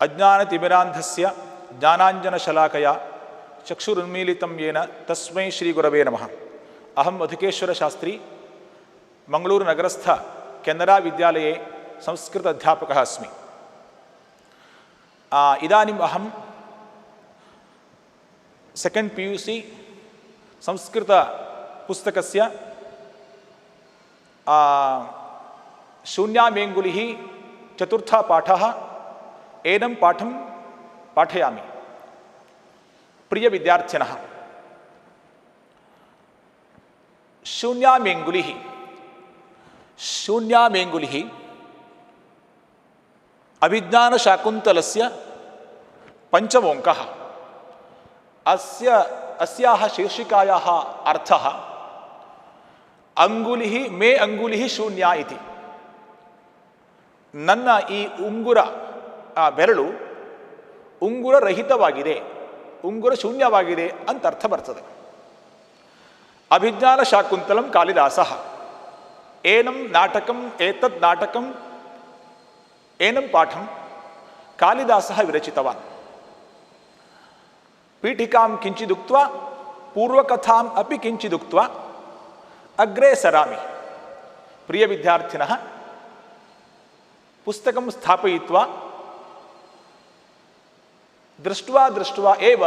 ಅಜ್ಞಾನತಿಮಿರಾಂಧಸ್ಯ ಜ್ಞಾನಾಂಜನಶಲಾಕಯ ಚಕ್ಷುರುನ್ಮೀಲಿತಂ ಯೇನ ತಸ್ಮೈ ಶ್ರೀಗುರವೇ ನಮಃ. ಅಹಂ ಮಧುಕೇಶ್ವರ ಶಾಸ್ತ್ರಿ, ಮಂಗಳೂರು ನಗರಸ್ಥ ಕೆನರಾ ವಿದ್ಯಾಲಯೇ ಸಂಸ್ಕೃತ ಅಧ್ಯಾಪಕಃ अस्मि. इदानीम् अहं सेकेण्ड् PUC संस्कृतपुस्तकस्य शून्यामेङ्गुलिः चतुर्थः पाठः एनं पाठं पाठयामि. प्रियविद्यार्थिनः, शून्यामेङ्गुलिः अभिज्ञानशाकुन्तलस्य पञ्चमोऽङ्कः. अस्याः शीर्षिकायाः अर्थः अंगुलिः मे अंगुलिः शून्या इति. ನನ್ನ ಈ ಉಂಗುರ ಬೆರಳು ಉಂಗುರರಹಿತವಾಗಿದೆ, ಉಂಗುರ ಶೂನ್ಯವಾಗಿದೆ ಅಂತ ಅರ್ಥ ಬರ್ತದೆ. ಅಭಿಜ್ಞಾನ ಶಾಕುಂತಲಂ ಕಾಳಿದಾಸಃ. ಏನಂ ನಾಟಕಂ ಏತದ್ ನಾಟಕಂ ಏನಂ ಪಾಠಂ ಕಾಳಿದಾಸಃ ವಿರಚಿತವಾನ್. ಪೀಠಿಕಾಂ ಕಿಂಚಿದುಕ್ತ್ವಾ ಪೂರ್ವಕಥಾಂ ಅಪಿ ಕಿಂಚಿದುಕ್ತ್ವಾ ಅಗ್ರೆ ಸರಾಮಿ. ಪ್ರಿಯ ವಿದ್ಯಾರ್ಥಿನಃ, पुस्तकं स्थापयित्वा दृष्ट्वा एव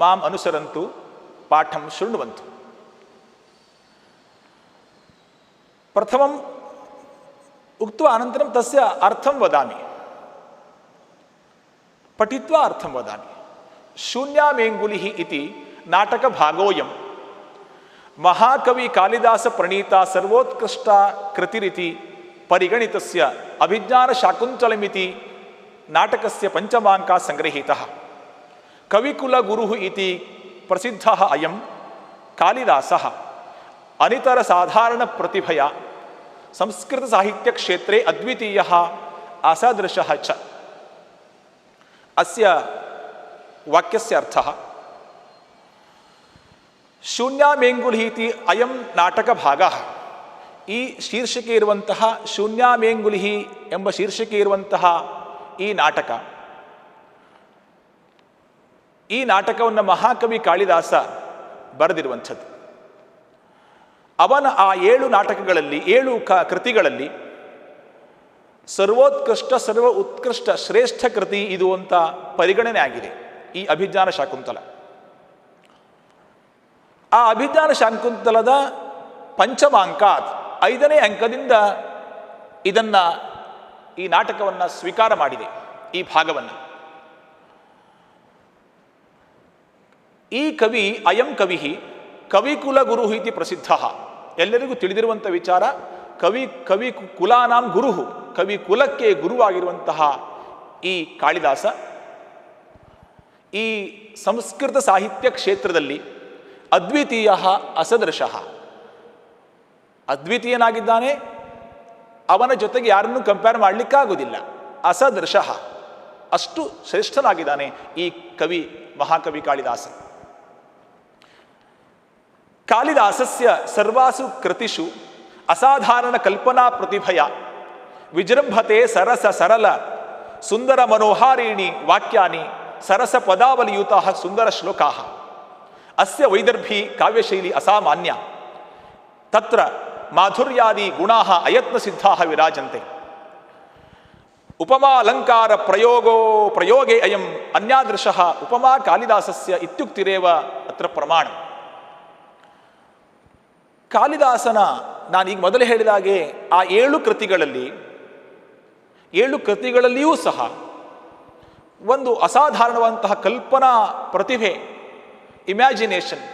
माम् अनुसरन्तु, पाठं शृण्वन्तु. प्रथमम् उक्त्वा अनन्तरं तस्य अर्थं वदामि, पठित्वा अर्थं वदामि. शून्यामेङ्गुलिः इति नाटकभागोऽयं महाकवि कालिदास प्रणीता सर्वोत्कृष्टा कृतिरिति परिगणितस्य अभिज्ञानशाकुन्तलमिति नाटकस्य पञ्चमाङ्कः संगृहीतः. कविकुलगुरुः इति प्रसिद्धः अयं कालिदासः अनितरसाधारणप्रतिभया संस्कृतसाहित्यक्षेत्रे अद्वितीयः असादृशः च. अस्य वाक्यस्य अर्थः, शून्यामेङ्गुलिः इति अयं नाटकभागः. ಈ ಶೀರ್ಷಿಕೆ ಇರುವಂತಹ ಶೂನ್ಯಾಮೇಂಗುಲಿಹಿ ಎಂಬ ಶೀರ್ಷಿಕೆ ಇರುವಂತಹ ಈ ನಾಟಕವನ್ನು ಮಹಾಕವಿ ಕಾಳಿದಾಸ ಬರೆದಿರುವಂಥದ್ದು. ಅವನ ಆ 7 ನಾಟಕಗಳಲ್ಲಿ 7 ಕೃತಿಗಳಲ್ಲಿ ಸರ್ವೋತ್ಕೃಷ್ಟ ಸರ್ವ ಉತ್ಕೃಷ್ಟ ಶ್ರೇಷ್ಠ ಕೃತಿ ಇದು ಅಂತ ಪರಿಗಣನೆ ಆಗಿದೆ ಈ ಅಭಿಜ್ಞಾನ ಶಾಕುಂತಲ. ಆ ಅಭಿಜ್ಞಾನ ಶಾಕುಂತಲದ ಪಂಚಮಾಂಕಾತ್ 5ನೇ ಅಂಕದಿಂದ ಈ ನಾಟಕವನ್ನು ಸ್ವೀಕಾರ ಮಾಡಿದೆ, ಈ ಭಾಗವನ್ನು. ಈ ಕವಿ ಅಯಂ ಕವಿ ಕವಿಕುಲಗುರು ಇತಿ ಪ್ರಸಿದ್ಧ. ಎಲ್ಲರಿಗೂ ತಿಳಿದಿರುವಂಥ ವಿಚಾರ, ಕವಿ ಕುಲಾನಾಂ ಗುರು, ಕವಿ ಕುಲಕ್ಕೆ ಗುರುವಾಗಿರುವಂತಹ ಈ ಕಾಳಿದಾಸ ಈ ಸಂಸ್ಕೃತ ಸಾಹಿತ್ಯ ಕ್ಷೇತ್ರದಲ್ಲಿ ಅದ್ವಿತೀಯ ಅಸದೃಶಃ, ಅದ್ವಿತೀಯನಾಗಿದ್ದಾನೆ. ಅವನ ಜೊತೆಗೆ ಯಾರನ್ನೂ ಕಂಪೇರ್ ಮಾಡಲಿಕ್ಕಾಗುವುದಿಲ್ಲ. ಅಸದೃಶಃ, ಅಷ್ಟು ಶ್ರೇಷ್ಠನಾಗಿದ್ದಾನೆ ಈ ಕವಿ, ಮಹಾಕವಿ ಕಾಳಿದಾಸ. ಕಾಳಿದಾಸಸ್ಯ ಸರ್ವಾಸು ಕೃತಿಷು ಅಸಾಧಾರಣ ಕಲ್ಪನಾ ಪ್ರತಿಭಯ ವಿಜೃಂಭತೆ ಸರಸ ಸರಳ ಸುಂದರ ಮನೋಹಾರೀಣಿ ವಾಕ್ಯಾನಿ ಸರಸ ಪದಾವಲಿಯುತಾಃ ಸುಂದರ ಶ್ಲೋಕಾಃ. ಅಸ್ಯ ವೈದರ್ಭಿ ಕಾವ್ಯಶೈಲಿ ಅಸಾಮಾನ್ಯ. ತತ್ರ ಮಾಧುರ್ಯಾದಿ ಗುಣಾಃ ಅಯತ್ನ ಸಿದ್ಧಾಃ ವಿರಾಜಂತೆ. ಉಪಮಾ ಅಲಂಕಾರ ಪ್ರಯೋಗೇ ಅಯಂ ಅನ್ಯಾದೃಶಃ ಉಪಮಾ ಕಾಳಿದಾಸಸ್ಯ ಇತ್ಯುಕ್ತಿರೇವ ಅತ್ರ ಪ್ರಮಾಣ. ಕಾಳಿದಾಸನ, ನಾನೀಗ ಮೊದಲೇ ಹೇಳಿದಾಗೆ, ಆ 7 ಕೃತಿಗಳಲ್ಲಿಯೂ ಸಹ ಒಂದು ಅಸಾಧಾರಣವಾದಂತಹ ಕಲ್ಪನಾ ಪ್ರತಿಭೆ, ಇಮ್ಯಾಜಿನೇಷನ್,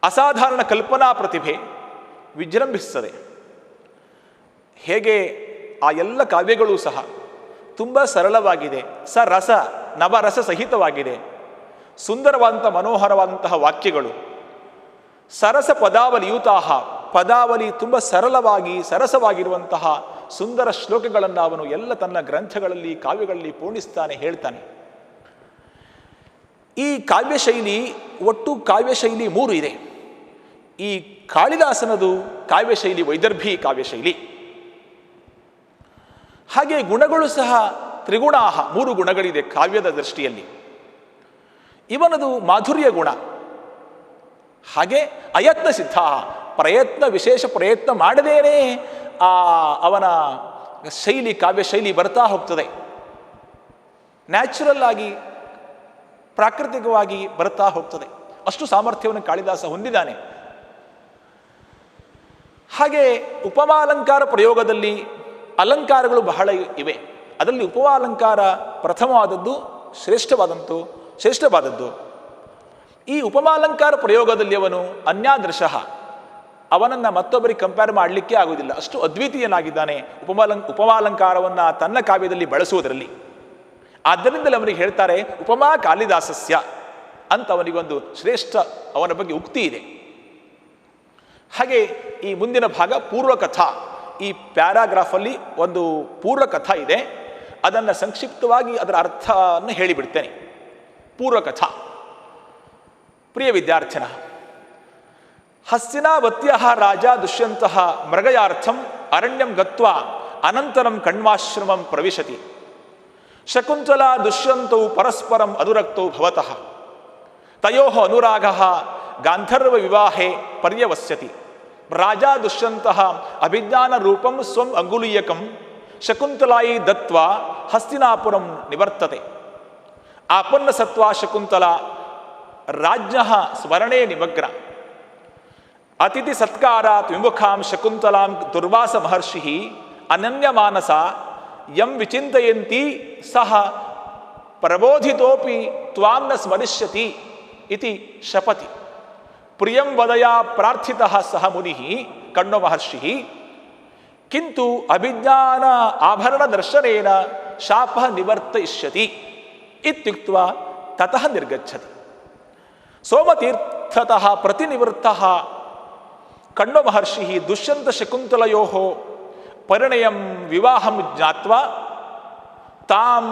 ಅಸಾಧಾರಣ ಕಲ್ಪನಾ ಪ್ರತಿಭೆ ವಿಜೃಂಭಿಸ್ತದೆ. ಹೇಗೆ ಆ ಎಲ್ಲ ಕಾವ್ಯಗಳು ಸಹ ತುಂಬ ಸರಳವಾಗಿದೆ, ರಸ ನವರಸ ಸಹಿತವಾಗಿದೆ, ಸುಂದರವಾದಂಥ ಮನೋಹರವಾದಂತಹ ವಾಕ್ಯಗಳು, ಸರಸ ಪದಾವಲಿಯುತಾಃ, ಪದಾವಲಿ ತುಂಬ ಸರಳವಾಗಿ ಸರಸವಾಗಿರುವಂತಹ ಸುಂದರ ಶ್ಲೋಕಗಳನ್ನು ಅವನು ಎಲ್ಲ ತನ್ನ ಗ್ರಂಥಗಳಲ್ಲಿ ಕಾವ್ಯಗಳಲ್ಲಿ ಪೂರ್ಣಿಸ್ತಾನೆ, ಹೇಳ್ತಾನೆ. ಈ ಕಾವ್ಯಶೈಲಿ, ಒಟ್ಟು ಕಾವ್ಯಶೈಲಿ 3 ಇದೆ. ಈ ಕಾಳಿದಾಸನದು ಕಾವ್ಯಶೈಲಿ ವೈದರ್ಭಿ ಕಾವ್ಯಶೈಲಿ. ಹಾಗೆ ಗುಣಗಳು ಸಹ ತ್ರಿಗುಣಾಹ, ಮೂರು ಗುಣಗಳಿದೆ ಕಾವ್ಯದ ದೃಷ್ಟಿಯಲ್ಲಿ. ಇವನದು ಮಾಧುರ್ಯ ಗುಣ. ಹಾಗೆ ಅಯತ್ನ ಸಿದ್ಧ, ಪ್ರಯತ್ನ, ವಿಶೇಷ ಪ್ರಯತ್ನ ಮಾಡದೇನೆ ಅವನ ಶೈಲಿ, ಕಾವ್ಯ ಶೈಲಿ ಬರ್ತಾ ಹೋಗ್ತದೆ. ನ್ಯಾಚುರಲ್ ಆಗಿ, ಪ್ರಾಕೃತಿಕವಾಗಿ ಬರ್ತಾ ಹೋಗ್ತದೆ. ಅಷ್ಟು ಸಾಮರ್ಥ್ಯವನ್ನು ಕಾಳಿದಾಸ ಹೊಂದಿದ್ದಾನೆ. ಹಾಗೆ ಉಪಮಾಲಂಕಾರ ಪ್ರಯೋಗದಲ್ಲಿ ಅಲಂಕಾರಗಳು ಬಹಳ ಇವೆ. ಅದರಲ್ಲಿ ಉಪಮಾಲಂಕಾರ ಪ್ರಥಮವಾದದ್ದು, ಶ್ರೇಷ್ಠವಾದದ್ದು. ಈ ಉಪಮಾಲಂಕಾರ ಪ್ರಯೋಗದಲ್ಲಿ ಅವನು ಅನ್ಯಾದೃಶಃ, ಅವನನ್ನು ಮತ್ತೊಬ್ಬರಿಗೆ ಕಂಪೇರ್ ಮಾಡಲಿಕ್ಕೆ ಆಗುವುದಿಲ್ಲ, ಅಷ್ಟು ಅದ್ವಿತೀಯನಾಗಿದ್ದಾನೆ ಉಪಮಾಲಂಕಾರವನ್ನು ತನ್ನ ಕಾವ್ಯದಲ್ಲಿ ಬಳಸುವುದರಲ್ಲಿ. ಆದ್ದರಿಂದಲೇ ಅವನಿಗೆ ಹೇಳ್ತಾರೆ ಉಪಮಾ ಕಾಳಿದಾಸಸ್ಯ ಅಂತ ಅವನಿಗೊಂದು ಶ್ರೇಷ್ಠ ಅವನ ಬಗ್ಗೆ ಉಕ್ತಿ ಇದೆ. ಹಾಗೆ ಈ ಮುಂದಿನ ಭಾಗ ಪೂರ್ವಕಥಾ. ಈ ಪ್ಯಾರಾಗ್ರಾಫಲ್ಲಿ ಒಂದು ಪೂರ್ವಕಥಾ ಇದೆ, ಅದನ್ನು ಸಂಕ್ಷಿಪ್ತವಾಗಿ ಅದರ ಅರ್ಥವನ್ನು ಹೇಳಿಬಿಡ್ತೇನೆ. ಪೂರ್ವಕಥಾ. ಪ್ರಿಯ ವಿದ್ಯಾರ್ಥಿನ, ಹಸ್ತಿನಾವತ್ಯ ರಾಜ ದುಷ್ಯಂತಃ ಮೃಗಯಾರ್ಥಂ ಅರಣ್ಯಂ ಗತ್ವಾ ಅನಂತರಂ ಕಣ್ವಾಶ್ರಮಂ ಪ್ರವಿಶತಿ. ಶಕುಂತಲಾ ದುಷ್ಯಂತೌ ಪರಸ್ಪರಂ ಅನುರಕ್ತೌ ಭವತಃ. ತಯೋಃ ಅನುರಾಗಃ ಗಾಂಧರ್ವ ವಿವಾಹೇ ಪರ್ಯವಸ್ಯತಿ. ರಾಜ ದುಷ್ಯಂತಃ ಅಭಿಜ್ಞಾನ ರೂಪಂ ಸ್ವಂ ಅಂಗುಲೀಯಕಂ ಶಕುಂತಲಾಯಿ ದತ್ವಾ ಹಸ್ತಿನಾಪುರಂ ನಿವರ್ತತೆ. ಆಪನ್ನ ಸತ್ವಾ ಶಕುಂತಲಾ ರಾಜ್ಞಃ ಸ್ಮರಣೆ ನಿಮಗ್ನ. ಅತಿಥಿ ಸತ್ಕಾರಾತ್ ವಿಮುಖಾಂ ಶಕುಂತಲಾಂ ದುರ್ವಾಸ ಮಹರ್ಷಿ ಅನನ್ಯಮಾನಸ ಯಂ ವಿಚಿಂತಯಂತಿ ಸಹ ಪ್ರಬೋಧಿತೋಪಿ ತ್ವಾಂ ನ ಸ್ಮರಿಷ್ಯತಿ ಇತಿ ಶಪತಿ. ಪ್ರಿಯಂ ವದಯಾ ಪ್ರಾರ್ಥಿತಃ ಸಹ ಮುನಿಃ ಕಣ್ಣೋ ಮಹರ್ಷಿ ಕಿಂತು ಅಭಿಜ್ಞಾನ ಆಭರಣ ದರ್ಶನೇನ ಶಾಪಃ ನಿವರ್ತಯಿಷ್ಯತಿ ಇತ್ಯುಕ್ತ್ವಾ ತತಃ ನಿರ್ಗಚ್ಚತಿ. ಸೋಮತೀರ್ಥತಃ ಪ್ರತಿನಿವೃತ್ತಃ ಕಣ್ಣೋ ಮಹರ್ಷಿ ದುಷ್ಯಂತ ಶಕುಂತಲಯೋಃ ಪರಿಣಯಂ ವಿವಾಹಂ ಜ್ಞಾತ್ವಾ ತಾಂ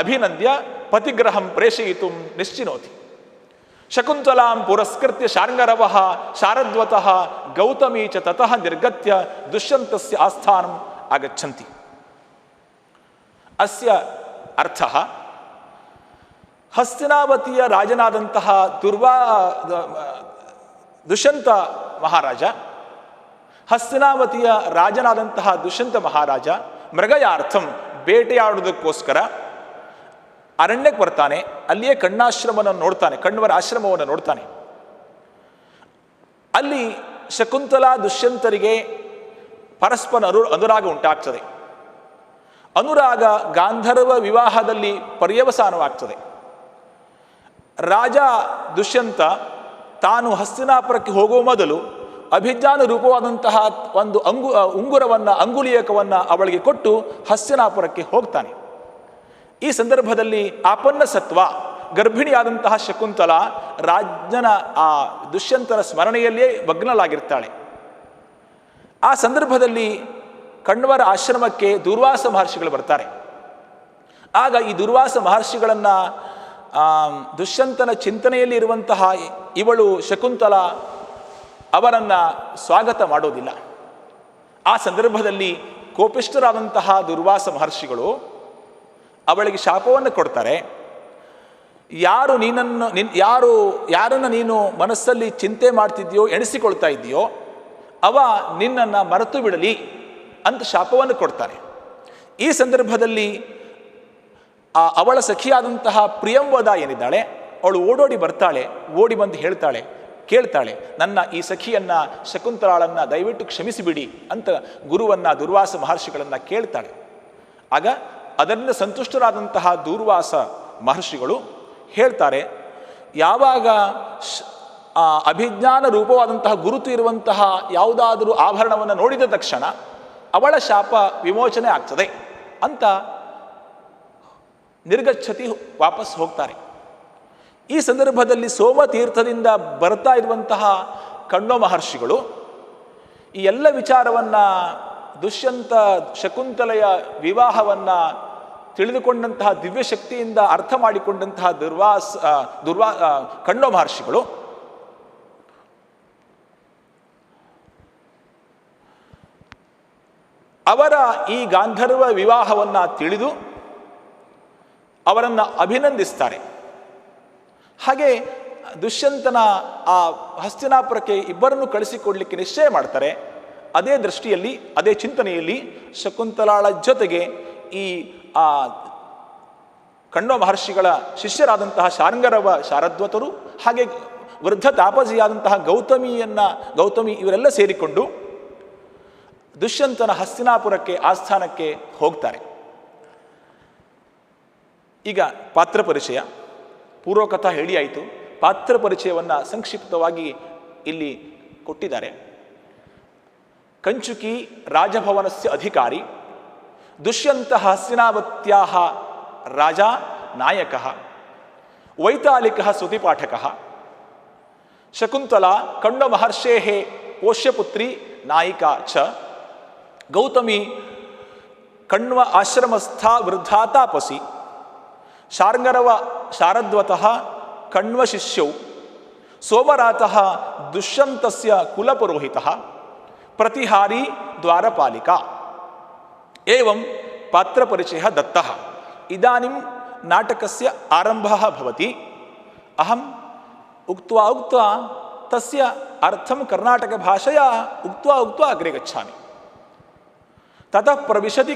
ಅಭಿನಂದ್ಯ ಪತಿಗ್ರಹಂ ಪ್ರೇಷಯಿತುಂ ನಿಶ್ಚಿನೋತಿ. ಶಕುಂತಲಾಂ ಪುರಸ್ಕೃತ್ಯ ಶಾರ್ಂಗರವಃ ಶಾರದ್ವತಃ ಗೌತಮೀ ಚ ತತಃ ನಿರ್ಗತ್ಯ ದುಷ್ಯಂತಸ್ಯ ಆಸ್ಥಾನಂ ಆಗಚ್ಚಂತಿ. ಅಸ್ಯ ಅರ್ಥಃ, ಹಸ್ತಿನಾವತಿಯ ರಾಜನಾದಂತಹ ದುಷ್ಯಂತ ಮಹಾರಾಜ, ಹಸ್ತಿನಾವತಿಯ ರಾಜನಾದಂತಹ ದುಷ್ಯಂತ ಮಹಾರಾಜ ಮೃಗಯಾರ್ಥಂ ಬೇಟೆಯಾಡುವುದಕ್ಕೋಸ್ಕರ ಅರಣ್ಯಕ್ಕೆ ಬರ್ತಾನೆ. ಅಲ್ಲಿಯೇ ಕಣ್ಣಾಶ್ರಮವನ್ನು ನೋಡ್ತಾನೆ, ಕಣ್ವರ ಆಶ್ರಮವನ್ನು ನೋಡ್ತಾನೆ. ಅಲ್ಲಿ ಶಕುಂತಲಾ ದುಷ್ಯಂತರಿಗೆ ಪರಸ್ಪರ ಅನುರಾಗ ಉಂಟಾಗ್ತದೆ. ಅನುರಾಗ ಗಾಂಧರ್ವ ವಿವಾಹದಲ್ಲಿ ಪರ್ಯವಸಾನವಾಗ್ತದೆ. ರಾಜ ದುಷ್ಯಂತ ತಾನು ಹಸ್ತಿನಾಪುರಕ್ಕೆ ಹೋಗುವ ಮೊದಲು ಅಭಿಜ್ಞಾನ ರೂಪವಾದಂತಹ ಒಂದು ಉಂಗುರವನ್ನು, ಅಂಗುಲಿಯಕವನ್ನು ಅವಳಿಗೆ ಕೊಟ್ಟು ಹಸ್ತಿನಾಪುರಕ್ಕೆ ಹೋಗ್ತಾನೆ. ಈ ಸಂದರ್ಭದಲ್ಲಿ ಆಪನ್ನ ಸತ್ವ, ಗರ್ಭಿಣಿಯಾದಂತಹ ಶಕುಂತಲ ರಾಜನ ಆ ದುಷ್ಯಂತನ ಸ್ಮರಣೆಯಲ್ಲಿಯೇ ಮಗ್ನಳಾಗಿರ್ತಾಳೆ. ಆ ಸಂದರ್ಭದಲ್ಲಿ ಕಣ್ವರ ಆಶ್ರಮಕ್ಕೆ ದುರ್ವಾಸ ಮಹರ್ಷಿಗಳು ಬರ್ತಾರೆ. ಆಗ ಈ ದುರ್ವಾಸ ಮಹರ್ಷಿಗಳನ್ನು ದುಷ್ಯಂತನ ಚಿಂತನೆಯಲ್ಲಿ ಇರುವಂತಹ ಇವಳು ಶಕುಂತಲ ಅವರನ್ನು ಸ್ವಾಗತ ಮಾಡೋದಿಲ್ಲ. ಆ ಸಂದರ್ಭದಲ್ಲಿ ಕೋಪಿಷ್ಠರಾದಂತಹ ದುರ್ವಾಸ ಮಹರ್ಷಿಗಳು ಅವಳಿಗೆ ಶಾಪವನ್ನು ಕೊಡ್ತಾರೆ. ಯಾರನ್ನು ನೀನು ಮನಸ್ಸಲ್ಲಿ ಚಿಂತೆ ಮಾಡ್ತಿದ್ಯೋ, ಎಣಿಸಿಕೊಳ್ತಾ ಇದೆಯೋ ಅವ ನಿನ್ನನ್ನು ಮರೆತು ಬಿಡಲಿ ಅಂತ ಶಾಪವನ್ನು ಕೊಡ್ತಾನೆ. ಈ ಸಂದರ್ಭದಲ್ಲಿ ಅವಳ ಸಖಿಯಾದಂತಹ ಪ್ರಿಯಂವದ ಏನಿದ್ದಾಳೆ, ಅವಳು ಓಡೋಡಿ ಬರ್ತಾಳೆ. ಓಡಿ ಬಂದು ಕೇಳ್ತಾಳೆ, ನನ್ನ ಈ ಸಖಿಯನ್ನು ಶಕುಂತಲಾಳನ್ನು ದಯವಿಟ್ಟು ಕ್ಷಮಿಸಿಬಿಡಿ ಅಂತ ಗುರುವನ್ನು, ದುರ್ವಾಸ ಮಹರ್ಷಿಗಳನ್ನು ಕೇಳ್ತಾಳೆ. ಆಗ ಅದರಿಂದ ಸಂತುಷ್ಟರಾದಂತಹ ದುರ್ವಾಸ ಮಹರ್ಷಿಗಳು ಹೇಳ್ತಾರೆ, ಯಾವಾಗ ಅಭಿಜ್ಞಾನ ರೂಪವಾದಂತಹ ಗುರುತು ಇರುವಂತಹ ಯಾವುದಾದರೂ ಆಭರಣವನ್ನು ನೋಡಿದ ತಕ್ಷಣ ಅವಳ ಶಾಪ ವಿಮೋಚನೆ ಆಗ್ತದೆ ಅಂತ ನಿರ್ಗಚ್ಚತಿ, ವಾಪಸ್ ಹೋಗ್ತಾರೆ. ಈ ಸಂದರ್ಭದಲ್ಲಿ ಸೋಮತೀರ್ಥದಿಂದ ಬರ್ತಾ ಇರುವಂತಹ ಕಣ್ಣೋ ಮಹರ್ಷಿಗಳು ಈ ಎಲ್ಲ ವಿಚಾರವನ್ನು, ದುಷ್ಯಂತ ಶಕುಂತಲೆಯ ವಿವಾಹವನ್ನು ತಿಳಿದುಕೊಂಡಂತಹ ದಿವ್ಯಶಕ್ತಿಯಿಂದ ಅರ್ಥ ಮಾಡಿಕೊಂಡಂತಹ ಕಣ್ಣೋ ಮಹರ್ಷಿಗಳು ಅವರ ಈ ಗಾಂಧರ್ವ ವಿವಾಹವನ್ನು ತಿಳಿದು ಅವರನ್ನು ಅಭಿನಂದಿಸ್ತಾರೆ. ಹಾಗೆ ದುಷ್ಯಂತನ ಆ ಹಸ್ತಿನಾಪುರಕ್ಕೆ ಇಬ್ಬರನ್ನು ಕಳಿಸಿಕೊಡ್ಲಿಕ್ಕೆ ನಿಶ್ಚಯ ಮಾಡ್ತಾರೆ. ಅದೇ ದೃಷ್ಟಿಯಲ್ಲಿ, ಅದೇ ಚಿಂತನೆಯಲ್ಲಿ ಶಕುಂತಲಾಳ ಜೊತೆಗೆ ಈ ಕಣ್ವ ಮಹರ್ಷಿಗಳ ಶಿಷ್ಯರಾದಂತಹ ಶಾರ್ಂಗರವ ಶಾರದ್ವತರು ಹಾಗೆ ವೃದ್ಧ ತಾಪಸಿಯಾದಂತಹ ಗೌತಮಿ ಇವರೆಲ್ಲ ಸೇರಿಕೊಂಡು ದುಷ್ಯಂತನ ಹಸ್ತಿನಾಪುರಕ್ಕೆ ಆಸ್ಥಾನಕ್ಕೆ ಹೋಗ್ತಾರೆ. ಈಗ ಪಾತ್ರ ಪರಿಚಯ, ಪೂರ್ವಕಥಾ ಹೇಳಿ ಆಯಿತು. ಪಾತ್ರ ಪರಿಚಯವನ್ನು ಸಂಕ್ಷಿಪ್ತವಾಗಿ ಇಲ್ಲಿ ಕೊಟ್ಟಿದ್ದಾರೆ. ಕಂಚುಕಿ ರಾಜಭವನಸ್ಯ ಅಧಿಕಾರಿ, ದುಷ್ಯಂತ ಹಸ್ತಿನಾವತ್ಯಾಹ ರಾಜ ನಾಯಕಃ, ವೈತಾಲಿಕಃ ಸ್ತುತಿಪಾಠಕಃ, ಶಕುಂತಲಾ ಕಣ್ವ ಮಹರ್ಷೇಃ ಪೋಷ್ಯಪುತ್ರಿ ನಾಯಿಕಾ ಚ, ಗೌತಮಿ ಕಣ್ವ ಆಶ್ರಮಸ್ಥಾ ವೃದ್ಧಾ ತಾಪಸಿ, ಶಾರ್ಂಗರವ ಶಾರದ್ವತಃ ಕಣ್ವ ಶಿಷ್ಯೌ, ಸೋಮರಾತಃ ದುಷ್ಯಂತಸ್ಯ ಕುಲಪುರೋಹಿತಃ, ಪ್ರತಿಹಾರಿ ದ್ವಾರಪಾಲಿಕಾ. ಏವಂ ಪಾತ್ರಪರಿಚಯಃ ದತ್ತಃ. ಇದಾನಿಂ ನಾಟಕಸ್ಯ ಆರಂಭಃ ಭವತಿ. ಅಹಂ ಉಕ್ತ್ವಾ ತಸ್ಯ ಅರ್ಥಂ ಕರ್ನಾಟಕ ಭಾಷೆಯ ಉಕ್ತ್ವಾ ಅಗ್ರೆ ಗಚ್ಚಾಮಿ. ತತಃ ಪ್ರವಿಶತಿ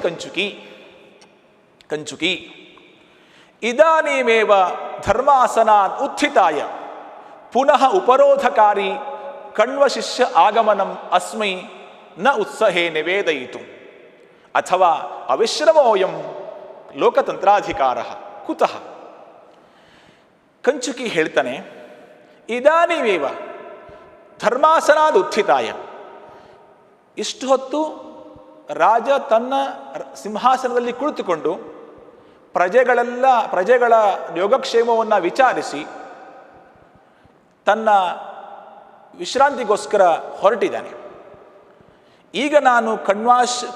ಕಂಚುಕಿ ಇದಾನೀಮೇವ ಧರ್ಮಾಸನಾತ್ ಉತ್ಥಿತಾಯ ಪುನಃ ಉಪರೋಧಕಾರಿ ಕಣ್ವ ಶಿಷ್ಯ ಆಗಮನಂ ಅಸ್ಮೈ ನ ಉತ್ಸಹೇ ನಿವೇದಯಿತು ಅಥವಾ ಅವಿಶ್ರಮೋಯಂ ಲೋಕತಂತ್ರಾಧಿಕಾರ ಕುತಃ. ಕಂಚುಕಿ ಹೇಳ್ತಾನೆ, ಇದಾನೀಮೇವ ಧರ್ಮಾಸನಾದ್ ಉತ್ಥಿತಾಯ. ಇಷ್ಟು ಹೊತ್ತು ರಾಜ ತನ್ನ ಸಿಂಹಾಸನದಲ್ಲಿ ಕುಳಿತುಕೊಂಡು ಪ್ರಜೆಗಳ ಯೋಗಕ್ಷೇಮವನ್ನು ವಿಚಾರಿಸಿ ತನ್ನ ವಿಶ್ರಾಂತಿಗೋಸ್ಕರ ಹೊರಟಿದ್ದಾನೆ. ಈಗ ನಾನು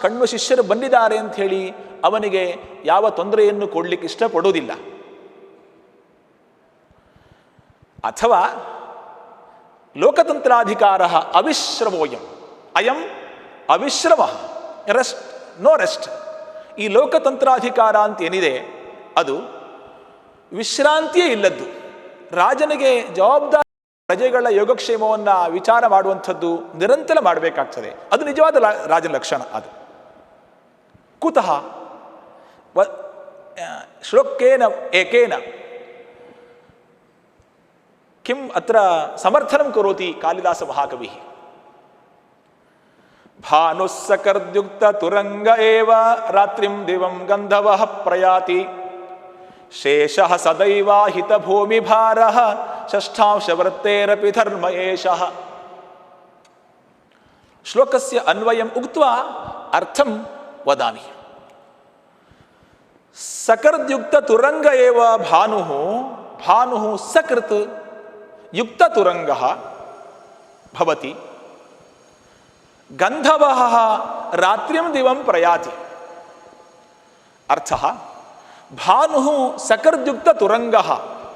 ಕಣ್ವ ಶಿಷ್ಯರು ಬಂದಿದ್ದಾರೆ ಅಂತ ಹೇಳಿ ಅವನಿಗೆ ಯಾವ ತೊಂದರೆಯನ್ನು ಕೊಡಲಿಕ್ಕೆ ಇಷ್ಟಪಡುವುದಿಲ್ಲ. ಅಥವಾ ಲೋಕತಂತ್ರಾಧಿಕಾರ ಅವಿಶ್ರಮೋಯಂ, ಅಯಂ ಅವಿಶ್ರಮ, ರೆಸ್ಟ್ ನೋ ರೆಸ್ಟ್. ಈ ಲೋಕತಂತ್ರಾಧಿಕಾರ ಅಂತ ಏನಿದೆ ಅದು ವಿಶ್ರಾಂತಿಯೇ ಇಲ್ಲದ್ದು. ರಾಜನಿಗೆ ಜವಾಬ್ದಾರಿ ಪ್ರಜೆಗಳ ಯೋಗಕ್ಷೇಮವನ್ನು ವಿಚಾರ ಮಾಡುವಂಥದ್ದು ನಿರಂತರ ಮಾಡಬೇಕಾಗ್ತದೆ. ಅದು ನಿಜವಾದ ರಾಜನ ಲಕ್ಷಣ. ಅದು ಕುತಃ ಶ್ಲೋಕೇನ ಏಕೇನ ಕಿಂ ಅತ್ರ ಸಮರ್ಥನಂ ಕರೋತಿ ಕಾಳಿದಾಸ ಮಹಾಕವಿ. ಭಾನುಸ್ಸಕರ್ದ್ಯುಕ್ತ ತುರಂಗ ಏವ ರಾತ್ರಿಂ ದಿವಂ ಗಂಧವಃ ಪ್ರಯಾತಿ, ಶೇಷಃ ಸದೈವಾಹಿತ ಭೂಮಿ ಭಾರಃ ಷಷ್ಠಾಂಶವೃತ್ತೇರಪಿ ಧರ್ಮ ಏಷಃ. ಶ್ಲೋಕಸ್ಯ ಅನ್ವಯಂ ಉಕ್ತ್ವಾ ಅರ್ಥಂ ವದಾಮಿ. ಸಕರ್ದ್ಯುಕ್ತ ತುರಂಗ ಏವ ಭಾನುಃ ಸಕೃತ್ ಯುಕ್ತ ತುರಂಗಃ ಭವತಿ, ಗಂಧವಃ ರಾತ್ರಿಂ ದಿವಂ ಪ್ರಯಾತಿ. ಅರ್ಥಃ ಭಾನುಃ ಸಕರ್ದ್ಯುಕ್ತ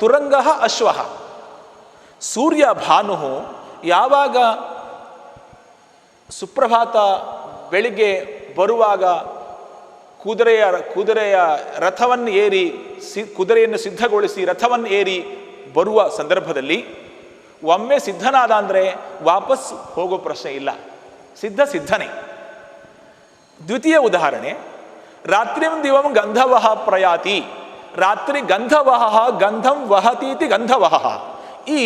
ತುರಂಗಃ ಅಶ್ವಃ. ಸೂರ್ಯ ಭಾನುಃ ಯಾವಾಗ ಸುಪ್ರಭಾತ ಬೆಳಿಗ್ಗೆ ಬರುವಾಗ ಕುದುರೆಯ ರಥವನ್ನು ಏರಿ ಕುದುರೆಯನ್ನು ಸಿದ್ಧಗೊಳಿಸಿ ರಥವನ್ನು ಏರಿ ಬರುವ ಸಂದರ್ಭದಲ್ಲಿ ಒಮ್ಮೆ ಸಿದ್ಧನಾದ ಅಂದರೆ ವಾಪಸ್ ಹೋಗೋ ಪ್ರಶ್ನೆ ಇಲ್ಲ, ಸಿದ್ಧನೇ. ದ್ವಿತೀಯ ಉದಾಹರಣೆ, ರಾತ್ರಿಂ ದಿವಂ ಗಂಧವಃ ಪ್ರಯಾತಿ. ರಾತ್ರಿ ಗಂಧವಃ ಗಂಧಂ ವಹತೀತಿ ಗಂಧವಃ. ಈ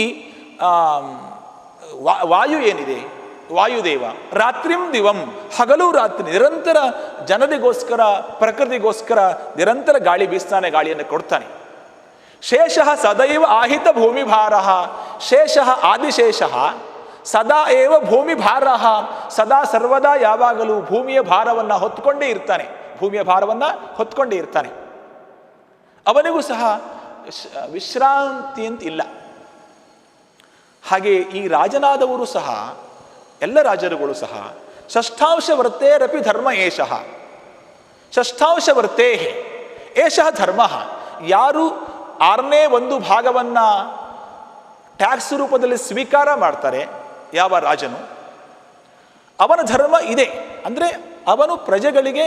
ವಾಯು ಏನಿದೆ, ವಾಯುದೇವ ರಾತ್ರಿಂ ದಿವಂ ಹಗಲು ರಾತ್ರಿ ನಿರಂತರ ಜನರಿಗೋಸ್ಕರ ಪ್ರಕೃತಿಗೋಸ್ಕರ ನಿರಂತರ ಗಾಳಿ ಬೀಸ್ತಾನೆ, ಗಾಳಿಯನ್ನು ಕೊಡ್ತಾನೆ. ಶೇಷಃ ಸದೈವ ಆಹಿತ ಭೂಮಿ ಭಾರಃ. ಶೇಷಃ ಆದಿಶೇಷಃ ಸದಾ ಏವ ಭೂಮಿ ಭಾರಃ. ಸದಾ ಸರ್ವದಾ ಯಾವಾಗಲೂ ಭೂಮಿಯ ಭಾರವನ್ನು ಹೊತ್ಕೊಂಡೇ ಇರ್ತಾನೆ. ಅವನಿಗೂ ಸಹ ವಿಶ್ರಾಂತಿ ಅಂತ ಇಲ್ಲ. ಹಾಗೆ ಈ ರಾಜನಾದವರು ಸಹ, ಎಲ್ಲ ರಾಜರುಗಳು ಸಹ ಷಷ್ಠಾಂಶ ವೃತ್ತೇರಪಿ ಧರ್ಮ ಏಷಃ. ಷಷ್ಠಾಂಶ ವೃತ್ತೇ ಏಷಃ ಧರ್ಮ. ಯಾರು 1/6 ಭಾಗವನ್ನು ಟ್ಯಾಕ್ಸ್ ರೂಪದಲ್ಲಿ ಸ್ವೀಕಾರ ಮಾಡ್ತಾರೆ ಯಾವ ರಾಜನು, ಅವನ ಧರ್ಮ ಇದೆ. ಅಂದರೆ ಅವನು ಪ್ರಜೆಗಳಿಗೆ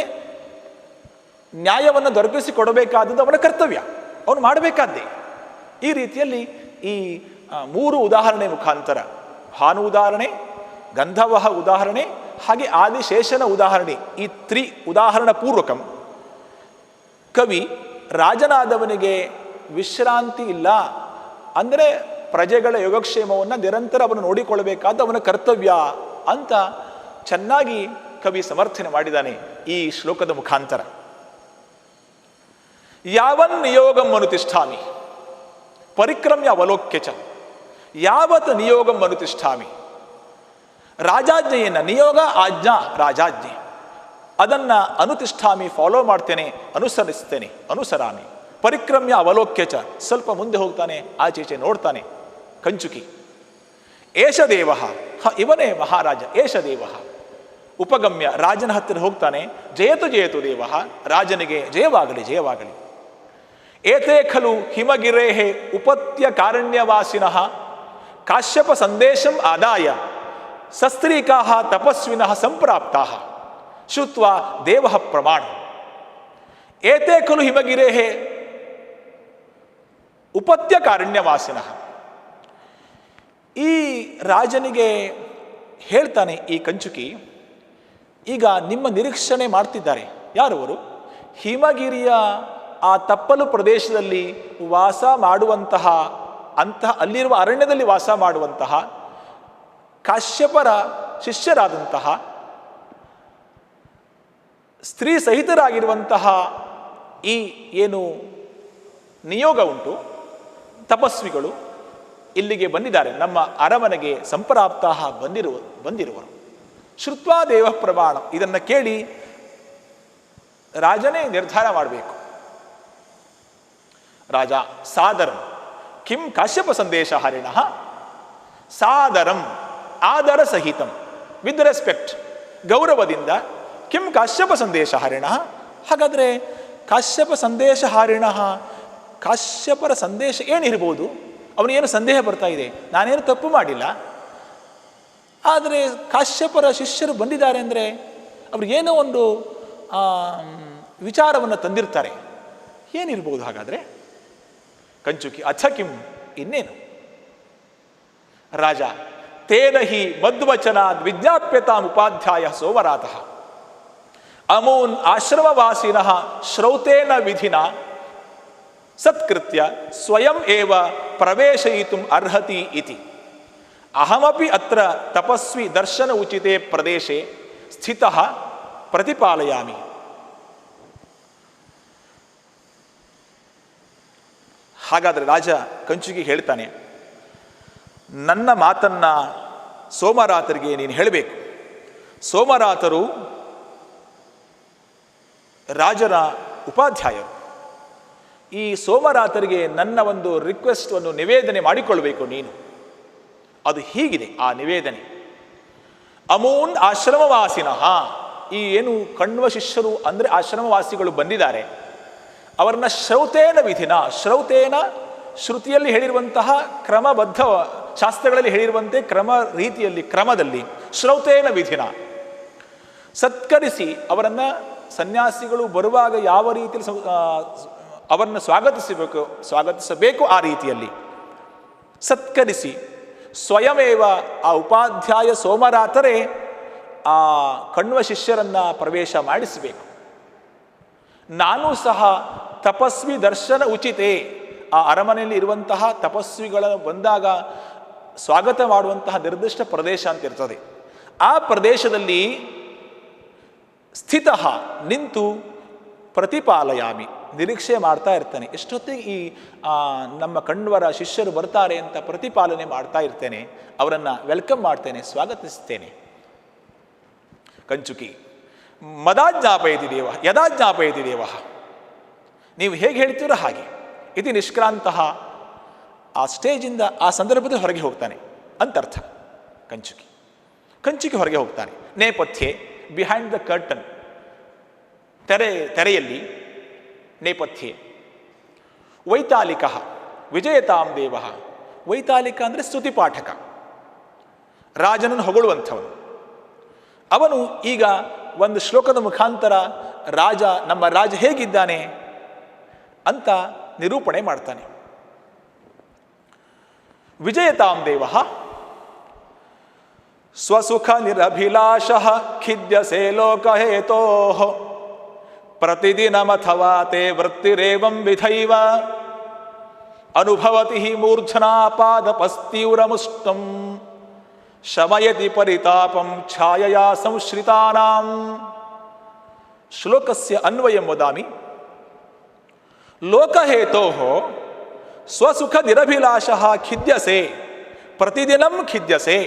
ನ್ಯಾಯವನ್ನು ದೊರಕಿಸಿಕೊಡಬೇಕಾದದ್ದು ಅವನ ಕರ್ತವ್ಯ. ಅವನು ಮಾಡಬೇಕಾದ್ದೇ. ಈ ರೀತಿಯಲ್ಲಿ ಈ 3 ಉದಾಹರಣೆ ಮುಖಾಂತರ, ಭಾನು ಉದಾಹರಣೆ, ಗಂಧವಹ ಉದಾಹರಣೆ, ಹಾಗೆ ಆದಿಶೇಷನ ಉದಾಹರಣೆ, ಈ 3 ಉದಾಹರಣ ಪೂರ್ವಕಂ ಕವಿ ರಾಜನಾದವನಿಗೆ ವಿಶ್ರಾಂತಿ ಇಲ್ಲ, ಅಂದರೆ ಪ್ರಜೆಗಳ ಯೋಗಕ್ಷೇಮವನ್ನು ನಿರಂತರ ಅವನು ನೋಡಿಕೊಳ್ಳಬೇಕಾದ ಅವನ ಕರ್ತವ್ಯ ಅಂತ ಚೆನ್ನಾಗಿ ಕವಿ ಸಮರ್ಥನೆ ಮಾಡಿದ್ದಾನೆ ಈ ಶ್ಲೋಕದ ಮುಖಾಂತರ. ಯಾವನ್ ನಿಯೋಗಂ ಅನುತಿಷ್ಠಾಮಿ ಪರಿಕ್ರಮ್ಯ ಅವಲೋಕ್ಯ ಚ. ಯಾವತ್ ನಿಯೋಗಂ ಅನುತಿಷ್ಠಾಮಿ, ರಾಜಾಜ್ಞೆಯನ್ನು, ನಿಯೋಗ ಆಜ್ಞಾ ರಾಜಾಜ್ಞೆ, ಅದನ್ನು ಅನುತಿಷ್ಠಾಮಿ ಫಾಲೋ ಮಾಡ್ತೇನೆ, ಅನುಸರಿಸ್ತೇನೆ, ಅನುಸರಾಮಿ. ಪರಿಕ್ರಮ್ಯ ಅವಲೋಕ್ಯ ಚ, ಸ್ವಲ್ಪ ಮುಂದೆ ಹೋಗ್ತಾನೆ, ಆಚೀಚೆ ನೋಡ್ತಾನೆ. ಕಂಚುಕಿ ಏಷ ದೇವ, ಇವನೇ ಮಹಾರಾಜ. ಏಷ ದೇವ ಉಪಗಮ್ಯ, ರಾಜನ ಹತ್ತಿರ ಹೋಗ್ತಾನೆ. ಜಯತು ಜಯತು ದೇವ, ರಾಜನಿಗೆ ಜಯವಾಗಲಿ ಜಯವಾಗಲಿ. ಏತೇ ಖಲು ಹಿಮಗಿರೇಃ ಉಪತ್ಯ ಕಾರಣ್ಯವಾಸಿನಃ ಕಾಶ್ಯಪ ಸಂದೇಶಂ ಆದಾಯ ಸಸ್ತ್ರೀಕಾಃ ತಪಸ್ವಿನಃ ಸಂಪ್ರಾಪ್ತಾಃ ಶ್ರುತ್ವಾ ದೇವಃ ಪ್ರಮಾಣ. ಏತೇ ಖಲು ಹಿಮಗಿರೇಃ ಉಪತ್ಯ ಕಾರಣ್ಯವಾಸಿನಃ. ಈ ರಾಜನಿಗೆ ಹೇಳ್ತಾನೆ ಈ ಕಂಚುಕಿ, ಈಗ ನಿಮ್ಮ ನಿರೀಕ್ಷಣೆ ಮಾಡ್ತಿದ್ದಾರೆ. ಯಾರವರು? ಹಿಮಗಿರಿಯ ಆ ತಪ್ಪಲು ಪ್ರದೇಶದಲ್ಲಿ ವಾಸ ಮಾಡುವಂತಹ, ಅಲ್ಲಿರುವ ಅರಣ್ಯದಲ್ಲಿ ವಾಸ ಮಾಡುವಂತಹ ಕಾಶ್ಯಪರ ಶಿಷ್ಯರಾದಂತಹ ಸ್ತ್ರೀ ಸಹಿತರಾಗಿರುವಂತಹ ಈ ಏನು ನಿಯೋಗ ಉಂಟು, ತಪಸ್ವಿಗಳು ಇಲ್ಲಿಗೆ ಬಂದಿದ್ದಾರೆ, ನಮ್ಮ ಅರಮನೆಗೆ ಸಂಪ್ರಾಪ್ತಾಹ ಬಂದಿರುವರು. ಶ್ರುತ್ವಾ ದೇವ ಪ್ರಮಾಣ, ಇದನ್ನು ಕೇಳಿ ರಾಜನೇ ನಿರ್ಧಾರ ಮಾಡಬೇಕು. ರಾಜ ಸಾದರಂ ಕಿಂ ಕಾಶ್ಯಪ ಸಂದೇಶ ಹರಿಣ. ಸಾದರಂ ಆದರ ಸಹಿತಂ, ವಿತ್ ರೆಸ್ಪೆಕ್ಟ್, ಗೌರವದಿಂದ. ಕಿಂ ಕಾಶ್ಯಪ ಸಂದೇಶ ಹರಿಣ, ಹಾಗಾದರೆ ಕಾಶ್ಯಪ ಸಂದೇಶ ಹಾರಿಣ, ಕಾಶ್ಯಪರ ಸಂದೇಶ ಏನಿರ್ಬೋದು? ಅವನಿಗೇನು ಸಂದೇಹ ಬರ್ತಾ ಇದೆ, ನಾನೇನು ತಪ್ಪು ಮಾಡಿಲ್ಲ, ಆದರೆ ಕಾಶ್ಯಪರ ಶಿಷ್ಯರು ಬಂದಿದ್ದಾರೆ ಅಂದರೆ ಅವ್ರಿಗೇನೋ ಒಂದು ವಿಚಾರವನ್ನು ತಂದಿರ್ತಾರೆ, ಏನಿರ್ಬೋದು ಹಾಗಾದರೆ? ಕಂಚುಕಿ ಅಥ ಕಿಂ, ಇನ್ನೇನು? ರಾಜ ತೇನ ಹಿ ಮದ್ವಚನಾದ್ ವಿಜ್ಞಾಪ್ಯತಾಂ ಉಪಾಧ್ಯಾಯ ಸೋಮರಾತಃ ಅಮೂನ್ ಆಶ್ರಮವಾಸಿನಃ ಶ್ರೌತೇನ ವಿಧಿನ ಸತ್ಕೃತ್ಯ ಸ್ವಯಂ ಏವ ಪ್ರವೇಶಯಿತುಂ ಅರ್ಹತಿ ಇತಿ. ಅಹಮಪಿ ಅತ್ರ ತಪಸ್ವಿ ದರ್ಶನ ಉಚಿತೆ ಪ್ರದೇಶೆ ಸ್ಥಿತಃ ಪ್ರತಿಪಾಲಯಾಮಿ. ಹಾಗಾದರೆ ರಾಜ ಕಂಚುಗೆ ಹೇಳ್ತಾನೆ, ನನ್ನ ಮಾತನ್ನ ಸೋಮರಾತರಿಗೆ ನೀನು ಹೇಳಬೇಕು. ಸೋಮರಾತರು ರಾಜನ ಉಪಾಧ್ಯಾಯರು. ಈ ಸೋಮರಾತರಿಗೆ ನನ್ನ ಒಂದು ರಿಕ್ವೆಸ್ಟ್, ಒಂದು ನಿವೇದನೆ ಮಾಡಿಕೊಳ್ಬೇಕು ನೀನು. ಅದು ಹೀಗಿದೆ ಆ ನಿವೇದನೆ. ಅಮೂನ್ ಆಶ್ರಮವಾಸಿನಃ, ಈ ಏನು ಕಣ್ವ ಶಿಷ್ಯರು ಅಂದರೆ ಆಶ್ರಮವಾಸಿಗಳು ಬಂದಿದ್ದಾರೆ, ಅವರನ್ನ ಶ್ರೌತೇನ ವಿಧಿನ, ಶ್ರೌತೇನ ಶ್ರುತಿಯಲ್ಲಿ ಹೇಳಿರುವಂತಹ ಕ್ರಮಬದ್ಧ, ಶಾಸ್ತ್ರಗಳಲ್ಲಿ ಹೇಳಿರುವಂತೆ ಕ್ರಮ ರೀತಿಯಲ್ಲಿ, ಕ್ರಮದಲ್ಲಿ, ಶ್ರೌತೇನ ವಿಧಿನ ಸತ್ಕರಿಸಿ ಅವರನ್ನು, ಸನ್ಯಾಸಿಗಳು ಬರುವಾಗ ಯಾವ ರೀತಿಯಲ್ಲಿ ಅವರನ್ನು ಸ್ವಾಗತಿಸಬೇಕು ಆ ರೀತಿಯಲ್ಲಿ ಸತ್ಕರಿಸಿ, ಸ್ವಯಮೇವ ಆ ಉಪಾಧ್ಯಾಯ ಸೋಮರಾತರೇ ಆ ಕಣ್ವ ಶಿಷ್ಯರನ್ನು ಪ್ರವೇಶ ಮಾಡಿಸಬೇಕು. ನಾನು ಸಹ ತಪಸ್ವಿ ದರ್ಶನ ಉಚಿತೆ, ಆ ಅರಮನೆಯಲ್ಲಿ ಇರುವಂತಹ ತಪಸ್ವಿಗಳ ಬಂದಾಗ ಸ್ವಾಗತ ಮಾಡುವಂತಹ ನಿರ್ದಿಷ್ಟ ಪ್ರದೇಶ ಅಂತ ಇರ್ತದೆ. ಆ ಪ್ರದೇಶದಲ್ಲಿ ಸ್ಥಿತಃ ನಿಂತು ಪ್ರತಿಪಾಲಯಾಮಿ, ನಿರೀಕ್ಷೆ ಮಾಡ್ತಾ ಇರ್ತೇನೆ. ಎಷ್ಟೊತ್ತಿಗೆ ಈ ನಮ್ಮ ಕಣ್ವರ ಶಿಷ್ಯರು ಬರ್ತಾರೆ ಅಂತ ಪ್ರತಿಪಾಲನೆ ಮಾಡ್ತಾ ಇರ್ತೇನೆ, ಅವರನ್ನು ವೆಲ್ಕಮ್ ಮಾಡ್ತೇನೆ, ಸ್ವಾಗತಿಸ್ತೇನೆ. ಕಂಚುಕಿ ಮದಾಜ್ಞಾಪಯತಿ ದೇವ ಯದಾಜ್ಞಾಪಯತಿ ದೇವ, ನೀವು ಹೇಗೆ ಹೇಳ್ತೀರೋ ಹಾಗೆ. ಇದು ನಿಷ್ಕ್ರಾಂತಃ, ಆ ಸ್ಟೇಜಿಂದ ಆ ಸಂದರ್ಭದಲ್ಲಿ ಹೊರಗೆ ಹೋಗ್ತಾನೆ ಅಂತರ್ಥ. ಕಂಚುಕಿ ಹೊರಗೆ ಹೋಗ್ತಾನೆ. ನೇಪಥ್ಯೆ, ಬಿಹೈಂಡ್ ದ ಕರ್ಟನ್, ತೆರೆಯಲ್ಲಿ ನೇಪಥ್ಯೆ. ವೈತಾಲಿಕ ವಿಜಯತಾಂ ದೇವ, ವೈತಾಲಿಕ ಅಂದರೆ ಸ್ತುತಿಪಾಠಕ, ರಾಜನನ್ನು ಹೊಗಳುವಂಥವನು. ಅವನು ಈಗ ಒಂದು ಶ್ಲೋಕದ ಮುಖಾಂತರ ನಮ್ಮ ರಾಜ ಹೇಗಿದ್ದಾನೆ ಅಂತ ನಿರೂಪಣೆ ಮಾಡ್ತಾನೆ. ವಿಜಯತಾಂ ದೇವ ಸ್ವಸುಖ ನಿರಭಿಲಾಷಃ ಖಿದ್ಯಸೆ ಲೋಕಹೇತೋಃ ಪ್ರತಿದಿನಮಥವಾ ತೇ ವೃತ್ತಿರೇವಂ ವಿಧೈವ ಅನುಭವತಿ ಹಿ ಮೂರ್ಛನಾ ಪಾದಪಸ್ತೀವ್ರಮುಷ್ಟಂ ಶಮಯತಿ ಪರಿತಾಪಂ ಛಾಯಯಾ ಸಂಶ್ರಿತಾನಾಂ. ಶ್ಲೋಕಸ್ಯ ಅನ್ವಯಂ ವದಾಮಿ. ಲೋಕಹೇತೋಃ ಸ್ವಸುಖ ನಿರಭಿಲಾಷಃ ಖಿದ್ಯಸೆ ಪ್ರತಿದಿನಂ ಖಿದ್ಯಸೆ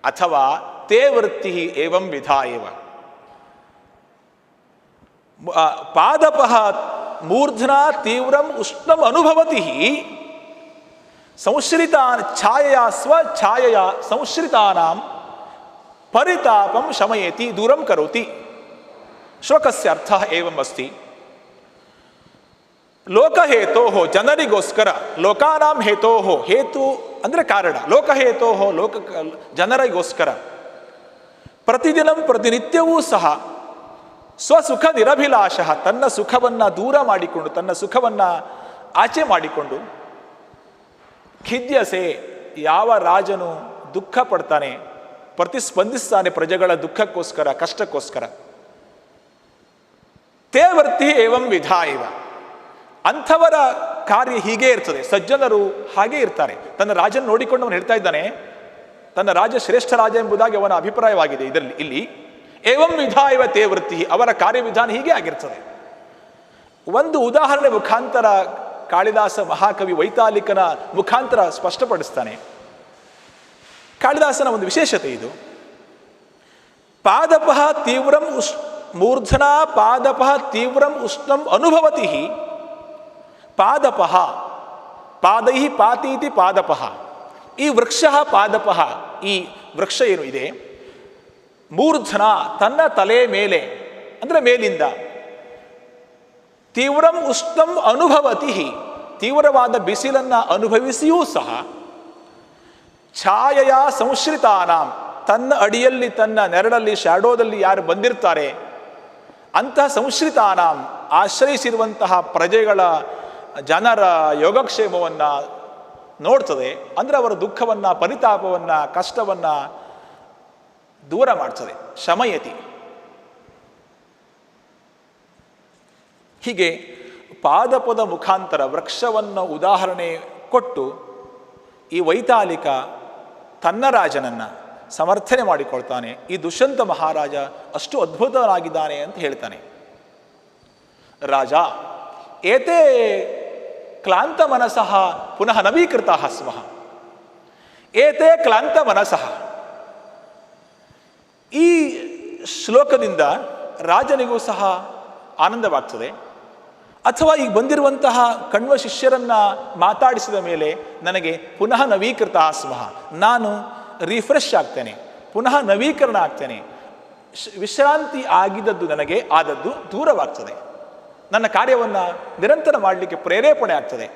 ಅಥವಾ ತೇ ವೃತ್ತಿ ಏವಂ ವಿಧಾ ಏವ. ಪಾದಪಃ ಮೂರ್ಧ್ನಾ ತೀವ್ರಂ ಉಷ್ಣಂ ಅನುಭವತಿ ಸಂಶ್ರಿತಾನ್ ಛಾಯೆಯ ಸ್ವಛಾಯೆಯ ಸಂಶ್ರಿತಾನಾಂ ಪರಿತಾಪಂ ಶಮಯತಿ ದೂರಂ ಕರೋತಿ. ಶ್ಲೋಕಸ್ಯ ಅರ್ಥಃ ಏವಂ ಅಸ್ತಿ. ಲೋಕಹೇತೋಃ ಜನರಿಗೋಸ್ಕರ, ಲೋಕಾನಾಂ ಹೇತೋಃ ಹೇತು ಅಂದರೆ ಕಾರಣ, ಲೋಕಹೇತೋಃ ಲೋಕ ಜನರಿಗೋಸ್ಕರ ಪ್ರತಿದಿನಂ ಪ್ರತಿನಿತ್ಯವೂ ಸಹ ಸ್ವಸುಖ ನಿರಭಿಲಾಷಃ ತನ್ನ ಸುಖವನ್ನು ದೂರ ಮಾಡಿಕೊಂಡು, ತನ್ನ ಸುಖವನ್ನು ಆಚೆ ಮಾಡಿಕೊಂಡು, ಖಿದ್ಯಸೆ ಯಾವ ರಾಜನು ದುಃಖ ಪಡ್ತಾನೆ, ಪ್ರತಿಸ್ಪಂದಿಸ್ತಾನೆ ಪ್ರಜೆಗಳ ದುಃಖಕ್ಕೋಸ್ಕರ, ಕಷ್ಟಕ್ಕೋಸ್ಕರ, ತೇ ವರ್ತಿ ಏವಂ ವಿಧಾ ಇವ. ಅಂಥವರ ಕಾರ್ಯ ಹೀಗೆ ಇರ್ತದೆ. ಸಜ್ಜನರು ಹಾಗೇ ಇರ್ತಾರೆ. ತನ್ನ ರಾಜನ ನೋಡಿಕೊಂಡು ಅವನು ಹೇಳ್ತಾ ಇದ್ದಾನೆ, ತನ್ನ ರಾಜ ಶ್ರೇಷ್ಠ ರಾಜ ಎಂಬುದಾಗಿ ಅವನ ಅಭಿಪ್ರಾಯವಾಗಿದೆ. ಇದರಲ್ಲಿ ಇಲ್ಲಿ ಏವಂ ವಿಧಾ ಇವ ತೇ ವೃತ್ತಿ, ಅವರ ಕಾರ್ಯವಿಧಾನ ಹೀಗೆ ಆಗಿರ್ತದೆ. ಒಂದು ಉದಾಹರಣೆ ಮುಖಾಂತರ ಕಾಳಿದಾಸ ಮಹಾಕವಿ ವೈತಾಲಿಕನ ಮುಖಾಂತರ ಸ್ಪಷ್ಟಪಡಿಸ್ತಾನೆ. ಕಾಳಿದಾಸನ ಒಂದು ವಿಶೇಷತೆ ಇದು. ಪಾದಪಃ ತೀವ್ರಂ ಮೂರ್ಧನಾ ಪಾದಪಃ ತೀವ್ರಂ ಉಷ್ಣಂ ಅನುಭವತಿ ಪಾದಪಃ ಪಾದೈ ಪಾತೀತಿ ಪಾದಪಃ. ಈ ವೃಕ್ಷ ಪಾದಪಃ, ಈ ವೃಕ್ಷ ಏನು ಇದೆ, ಮೂರ್ಧನ ತನ್ನ ತಲೆ ಮೇಲೆ ಅಂದರೆ ಮೇಲಿಂದ, ತೀವ್ರಂ ಉಷ್ಣಂ ಅನುಭವತಿ ತೀವ್ರವಾದ ಬಿಸಿಲನ್ನು ಅನುಭವಿಸಿಯೂ ಸಹ, ಛಾಯೆಯ ಸಂಶ್ರಿತಾನಾಂ ತನ್ನ ಅಡಿಯಲ್ಲಿ ತನ್ನ ನೆರಳಲ್ಲಿ ಶ್ಯಾಡೋದಲ್ಲಿ ಯಾರು ಬಂದಿರ್ತಾರೆ ಅಂತಹ ಸಂಶ್ರಿತಾನಾಂ ಆಶ್ರಯಿಸಿರುವಂತಹ ಪ್ರಜೆಗಳ ಜನರ ಯೋಗಕ್ಷೇಮವನ್ನು ನೋಡ್ತದೆ. ಅಂದರೆ ಅವರ ದುಃಖವನ್ನು, ಪರಿತಾಪವನ್ನು, ಕಷ್ಟವನ್ನು ದೂರ ಮಾಡ್ತದೆ. ಶಮಯತಿ. ಹೀಗೆ ಪಾದಪದ ಮುಖಾಂತರ ವೃಕ್ಷವನ್ನು ಉದಾಹರಣೆ ಕೊಟ್ಟು ಈ ವೈತಾಲಿಕ ತನ್ನ ರಾಜನನ್ನು ಸಮರ್ಥನೆ ಮಾಡಿಕೊಳ್ತಾನೆ. ಈ ದುಷ್ಯಂತ ಮಹಾರಾಜ ಅಷ್ಟು ಅದ್ಭುತನಾಗಿದ್ದಾನೆ ಅಂತ ಹೇಳ್ತಾನೆ. ರಾಜ ಏತೇ ಕ್ಲಾಂತ ಮನಸಃ ಪುನಃ ನವೀಕೃತಃ ಸ್ಮಃ. ಏತೇ ಕ್ಲಾಂತ ಮನಸಃ. ಈ ಶ್ಲೋಕದಿಂದ ರಾಜನಿಗೂ ಸಹ ಆನಂದವಾಗ್ತದೆ. ಅಥವಾ ಈಗ ಬಂದಿರುವಂತಹ ಕಣ್ವ ಶಿಷ್ಯರನ್ನು ಮಾತಾಡಿಸಿದ ಮೇಲೆ ನನಗೆ ಪುನಃ ನವೀಕೃತ ಸ್ಮಃ, ನಾನು ರಿಫ್ರೆಶ್ ಆಗ್ತೇನೆ, ಪುನಃ ನವೀಕರಣ ಆಗ್ತೇನೆ, ವಿಶ್ರಾಂತಿ ಆಗಿದ್ದದ್ದು ನನಗೆ ಆದದ್ದು ದೂರವಾಗ್ತದೆ, ನನ್ನ ಕಾರ್ಯವನ್ನು ನಿರಂತರ ಮಾಡಲಿಕ್ಕೆ ಪ್ರೇರೇಪಣೆ ಆಗ್ತದೆ.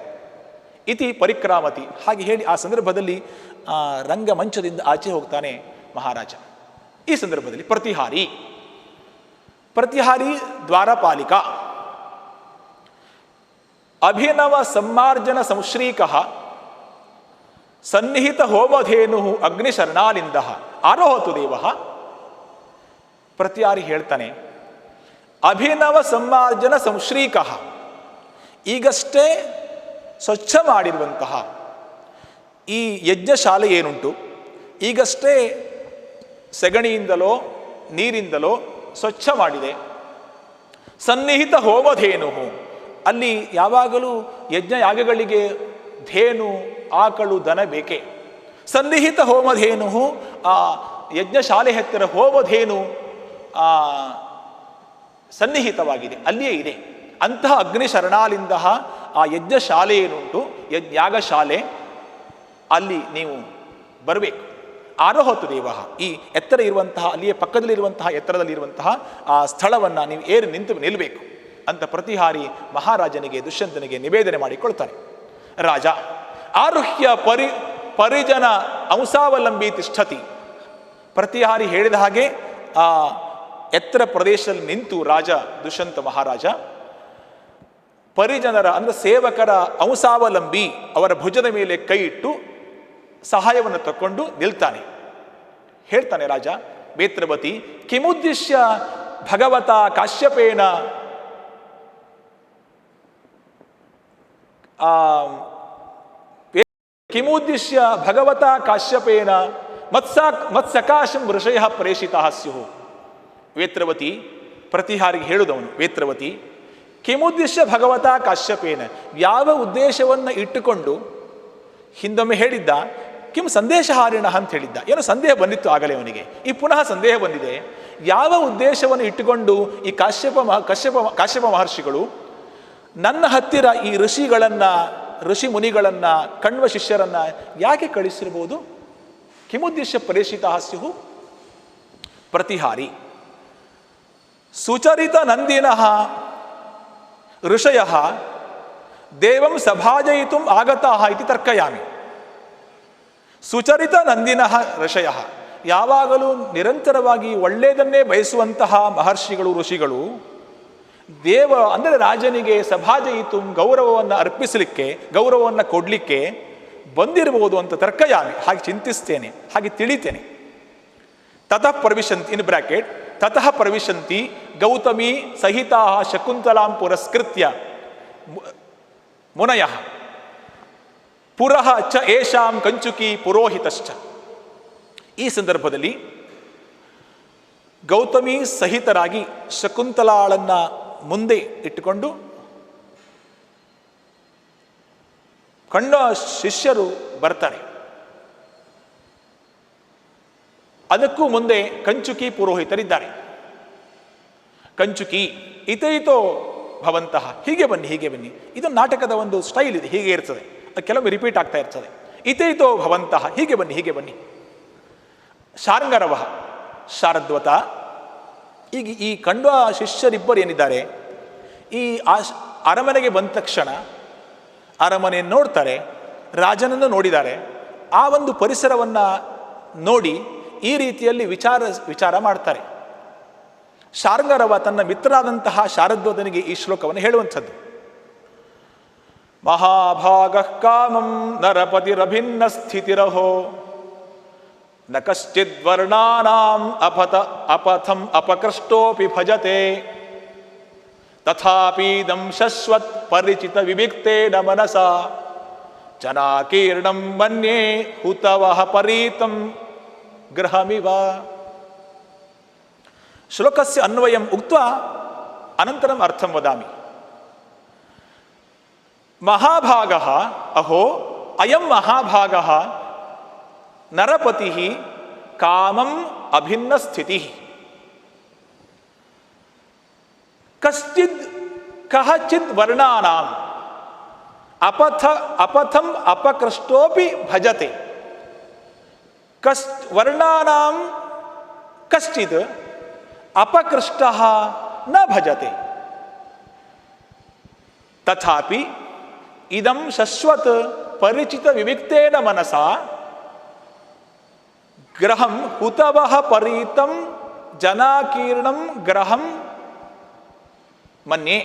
ಇತಿ ಪರಿಕ್ರಾಮತಿ. ಹಾಗೆ ಹೇಳಿ ಆ ಸಂದರ್ಭದಲ್ಲಿ ರಂಗಮಂಚದಿಂದ ಆಚೆ ಹೋಗ್ತಾನೆ ಮಹಾರಾಜ. ಈ ಸಂದರ್ಭದಲ್ಲಿ ಪ್ರತಿಹಾರಿ ದ್ವಾರಪಾಲಿಕ ಅಭಿನವ ಸಮ್ಮಾರ್ಜನ ಸಂಶ್ರೀಕಃ ಸನ್ನಿಹಿತ ಹೋಮಧೇನು ಅಗ್ನಿಶರ್ಣಾಲಿಂದ ಆರೋಹತು ದೇವ. ಪ್ರತಿಹಾರಿ ಹೇಳ್ತಾನೆ, ಅಭಿನವ ಸಮ್ಮಾರ್ಜನ ಸಂಶ್ರೀಕಃ, ಈಗಷ್ಟೇ ಸ್ವಚ್ಛ ಮಾಡಿರುವಂತಹ ಈ ಯಜ್ಞಶಾಲೆ ಏನುಂಟು, ಈಗಷ್ಟೇ ಸೆಗಣಿಯಿಂದಲೋ ನೀರಿಂದಲೋ ಸ್ವಚ್ಛ ಮಾಡಿದೆ. ಸನ್ನಿಹಿತ ಹೋಮಧೇನು, ಅಲ್ಲಿ ಯಾವಾಗಲೂ ಯಜ್ಞ ಯಾಗಗಳಿಗೆ ಧೇನು, ಆಕಳು, ದನ ಬೇಕೆ. ಸನ್ನಿಹಿತ ಹೋಮಧೇನು, ಆ ಯಜ್ಞಶಾಲೆ ಹತ್ತಿರ ಹೋಮಧೇನು ಸನ್ನಿಹಿತವಾಗಿದೆ, ಅಲ್ಲಿಯೇ ಇದೆ. ಅಂತಹ ಅಗ್ನಿಶರಣಾಲಿಂದ ಆ ಯಜ್ಞಶಾಲೆ ಏನುಂಟು, ಯಾಗಶಾಲೆ, ಅಲ್ಲಿ ನೀವು ಬರಬೇಕು. ಆರೋಹತು ದೇವ, ಈ ಎತ್ತರ ಇರುವಂತಹ, ಅಲ್ಲಿಯೇ ಪಕ್ಕದಲ್ಲಿರುವಂತಹ ಎತ್ತರದಲ್ಲಿರುವಂತಹ ಆ ಸ್ಥಳವನ್ನು ನೀವು ನಿಲ್ಲಬೇಕು ಅಂತ ಪ್ರತಿಹಾರಿ ಮಹಾರಾಜನಿಗೆ, ದುಷ್ಯಂತನಿಗೆ ನಿವೇದನೆ ಮಾಡಿಕೊಳ್ತಾನೆ. ರಾಜ ಆರುಹ್ಯ ಪರಿಜನ ಅಂಸಾವಲಂಬಿ ತಿಷ್ಠತಿ. ಪ್ರತಿಹಾರಿ ಹೇಳಿದ ಹಾಗೆ ಆ ಎತ್ತರ ಪ್ರದೇಶದಲ್ಲಿ ನಿಂತು ರಾಜ ದುಷ್ಯಂತ ಮಹಾರಾಜ ಪರಿಜನರ ಅಂದರೆ ಸೇವಕರ ಅಂಸಾವಲಂಬಿ ಅವರ ಭುಜದ ಮೇಲೆ ಕೈ ಇಟ್ಟು ಸಹಾಯವನ್ನು ತಕ್ಕೊಂಡು ನಿಲ್ತಾನೆ. ಹೇಳ್ತಾನೆ ರಾಜ ವೇತ್ರವತಿ, ಕಿಮುದ್ದಿಶ್ಯ ಭಗವತ ಕಾಶ್ಯಪೇನ ಕಿಮುದ್ದಿಶ್ಯ ಭಗವತ ಕಾಶ್ಯಪೇನ ಮತ್ಸಕಾಶಂ ಋಷಯ ಪ್ರೇಷಿತಾ ಸ್ಯುಃ. ವೇತ್ರವತಿ ಪ್ರತಿಹಾರಿಗೆ ಹೇಳುದವನು, ವೇತ್ರವತಿ ಕಿಮುದ್ದಿಶ್ಯ ಭಗವತ ಕಾಶ್ಯಪೇನ, ಯಾವ ಉದ್ದೇಶವನ್ನು ಇಟ್ಟುಕೊಂಡು ಹಿಂದೊಮ್ಮೆ ಹೇಳಿದ್ದ ಕಿಂ ಸಂದೇಶಹಾರಿಣ ಅಂತ ಹೇಳಿದ್ದ. ಏನು ಸಂದೇಹ ಬಂದಿತ್ತು ಆಗಲೇ ಅವನಿಗೆ, ಈ ಪುನಃ ಸಂದೇಹ ಬಂದಿದೆ. ಯಾವ ಉದ್ದೇಶವನ್ನು ಇಟ್ಟುಕೊಂಡು ಈ ಕಾಶ್ಯಪ ಮಹರ್ಷಿಗಳು ನನ್ನ ಹತ್ತಿರ ಈ ಋಷಿ ಮುನಿಗಳನ್ನು ಕಣ್ವ ಶಿಷ್ಯರನ್ನು ಯಾಕೆ ಕಳಿಸಿರ್ಬೋದು? ಕಿಮುದ್ದೇಶ್ಯ ಪ್ರೇಷಿತಾ ಸ್ಯುಃ. ಪ್ರತಿಹಾರಿ, ಸುಚರಿತ ನಂದಿನಃ ಋಷಯಃ ದೇವಂ ಸಭಾಜಯಿತುಂ ಆಗತಾಃ ಇತಿ ತರ್ಕಯಾಮಿ. ಸುಚರಿತ ನಂದಿನಃ ಋಷಯಃ, ಯಾವಾಗಲೂ ನಿರಂತರವಾಗಿ ಒಳ್ಳೆಯದನ್ನೇ ಬಯಸುವಂತಹ ಮಹರ್ಷಿಗಳು ಋಷಿಗಳು ದೇವ ಅಂದರೆ ರಾಜನಿಗೆ ಸಭಾಜಯಿತು ಗೌರವವನ್ನು ಅರ್ಪಿಸಲಿಕ್ಕೆ, ಗೌರವವನ್ನು ಕೊಡಲಿಕ್ಕೆ ಬಂದಿರಬಹುದು ಅಂತ ತರ್ಕಯಾಮಿ, ಹಾಗೆ ಚಿಂತಿಸ್ತೇನೆ, ಹಾಗೆ ತಿಳಿತೇನೆ. ತತಃ ಪ್ರವಿಶಂತಿ ಇನ್ ಬ್ರಾಕೆಟ್ ತತಃ ಪ್ರವಿಶಂತಿ ಗೌತಮಿ ಸಹಿತಾ ಶಕುಂತಲಾಂ ಪುರಸ್ಕೃತ್ಯ ಮುನಯಃ ಪುರಃ ಚ ಏಷಾಂ ಕಂಚುಕಿ ಪುರೋಹಿತಶ್ಚ. ಈ ಸಂದರ್ಭದಲ್ಲಿ ಗೌತಮಿ ಸಹಿತರಾಗಿ ಶಕುಂತಲಾಳನ್ನ ಮುಂದೆ ಇಟ್ಟುಕೊಂಡು ಕಂಡ ಶಿಷ್ಯರು ಬರ್ತಾರೆ. ಅದಕ್ಕೂ ಮುಂದೆ ಕಂಚುಕಿ ಪುರೋಹಿತರಿದ್ದಾರೆ. ಕಂಚುಕಿ ಇತೈತೋ ಭವಂತಹ, ಹೀಗೆ ಬನ್ನಿ ಹೀಗೆ ಬನ್ನಿ. ಇದು ನಾಟಕದ ಒಂದು ಸ್ಟೈಲ್ ಇದೆ, ಹೀಗೆ ಇರ್ತದೆ, ಕೆಲವೊಮ್ಮೆ ರಿಪೀಟ್ ಆಗ್ತಾ ಇರ್ತದೆ. ಇತೈತೋ ಭವಂತಹ, ಹೀಗೆ ಬನ್ನಿ ಹೀಗೆ ಬನ್ನಿ. ಶಾರ್ಂಗರವ ಶಾರದ್ವತ, ಈಗ ಈ ಕಂಡ ಶಿಷ್ಯರಿಬ್ಬರು ಏನಿದ್ದಾರೆ, ಈ ಅರಮನೆಗೆ ಬಂದ ತಕ್ಷಣ ಅರಮನೆಯನ್ನು ನೋಡ್ತಾರೆ, ರಾಜನನ್ನು ನೋಡಿದ್ದಾರೆ. ಆ ಒಂದು ಪರಿಸರವನ್ನು ನೋಡಿ ಈ ರೀತಿಯಲ್ಲಿ ವಿಚಾರ ಮಾಡ್ತಾರೆ. ಶಾರ್ಂಗರವ ತನ್ನ ಮಿತ್ರರಾದಂತಹ ಶಾರದ್ವತನಿಗೆ ಈ ಶ್ಲೋಕವನ್ನು ಹೇಳುವಂಥದ್ದು. ಮಹಾಭಾಗಃ ಕಾಮಂ ನರಪತಿರಭಿನ್ನ ಸ್ಥಿತಿರಹೋ ನ ಕಶ್ಚಿದ್ವರ್ಣಾನಾಂ ಅಪಥಂ ಅಪಕೃಷ್ಟೋಪಿ ಭಜತೆ ತಥಾಪೀದಂ ಶಶ್ವತ್ ಪರಿಚಿತ ವಿವಿಕ್ತೇನ ಮನಸಾ ಜನಾಕೀರ್ಣಂ ಮನ್ಯೇ ಹುತವಃ ಪರೀತಂ ಗೃಹಮಿವ. ಶ್ಲೋಕಸ್ಯ ಅನ್ವಯಂ ಉಕ್ತ್ವಾ ಅನಂತರಂ ಅರ್ಥಂ ವದಾಮಿ. ಮಹಾಭಾಗಃ ಅಹೋ ಅಯಂ ಮಹಾಭಾಗಃ ನರಪತಿಃ ಕಾಮಂ ಅಭಿನ್ನ ಸ್ಥಿತಿಃ ಕಶ್ಚಿದ್ ವರ್ಣಾನಾಂ ಅಪಥಂ ಅಪಕೃಷ್ಟೋಪಿ ಭಜತೆ. ವರ್ಣಾನಾಂ ಕಶ್ಚಿದ್ ಅಪಕೃಷ್ಟಃ ನ ಭಜತೆ ತಥಾಪಿ ಇದಂ ಶಶ್ವತ್ ಪರಿಚಿತ ವಿವಿಕ್ತೇನ ಮನಸಾ ಗ್ರಹಂ ಹುತವಃ ಪರೀತಂ ಜನಾಕೀರ್ಣಂ ಗ್ರಹಂ ಮನ್ಯೆ.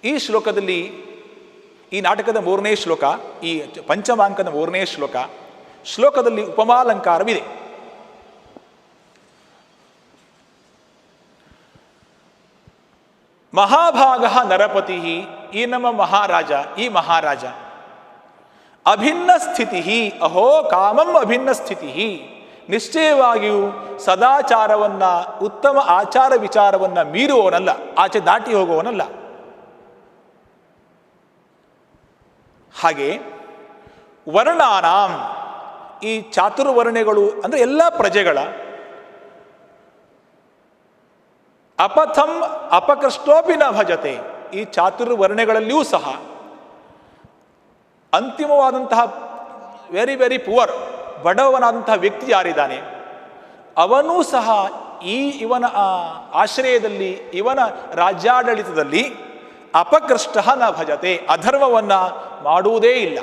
ಈ ಶ್ಲೋಕದಲ್ಲಿ, ಈ ನಾಟಕದ 3ನೇ ಶ್ಲೋಕ, ಈ ಪಂಚಮಾಂಕದ 3ನೇ ಶ್ಲೋಕದಲ್ಲಿ ಉಪಮಾಲಂಕಾರವಿದೆ. ಮಹಾಭಾಗ ನರಪತಿ, ಈ ನಮ್ಮ ಮಹಾರಾಜ, ಈ ಮಹಾರಾಜ ಅಭಿನ್ನ ಸ್ಥಿತಿ, ಅಹೋ ಕಾಮಂ ಅಭಿನ್ನ ಸ್ಥಿತಿ, ನಿಶ್ಚಯವಾಗಿಯೂ ಸದಾಚಾರವನ್ನ, ಉತ್ತಮ ಆಚಾರ ವಿಚಾರವನ್ನ ಮೀರುವವನಲ್ಲ, ಆಚೆ ದಾಟಿ ಹೋಗುವವನಲ್ಲ. ಹಾಗೆ ವರ್ಣಾನಾಂ, ಈ ಚಾತುರ್ವರ್ಣೆಗಳು ಅಂದರೆ ಎಲ್ಲ ಪ್ರಜೆಗಳ ಅಪಥಂ ಅಪಕೃಷ್ಟೋಪಿ ನ ಭಜತೆ, ಈ ಚಾತುರ್ವರ್ಣೆಗಳಲ್ಲಿಯೂ ಸಹ ಅಂತಿಮವಾದಂತಹ ವೆರಿ ವೆರಿ ಪುವರ್, ಬಡವನಾದಂತಹ ವ್ಯಕ್ತಿ ಯಾರಿದ್ದಾನೆ ಅವನೂ ಸಹ ಇವನ ಆಶ್ರಯದಲ್ಲಿ, ಇವನ ರಾಜ್ಯಾಡಳಿತದಲ್ಲಿ ಅಪಕೃಷ್ಟ ನ ಭಜತೆ, ಅಧರ್ಮವನ್ನು ಮಾಡುವುದೇ ಇಲ್ಲ.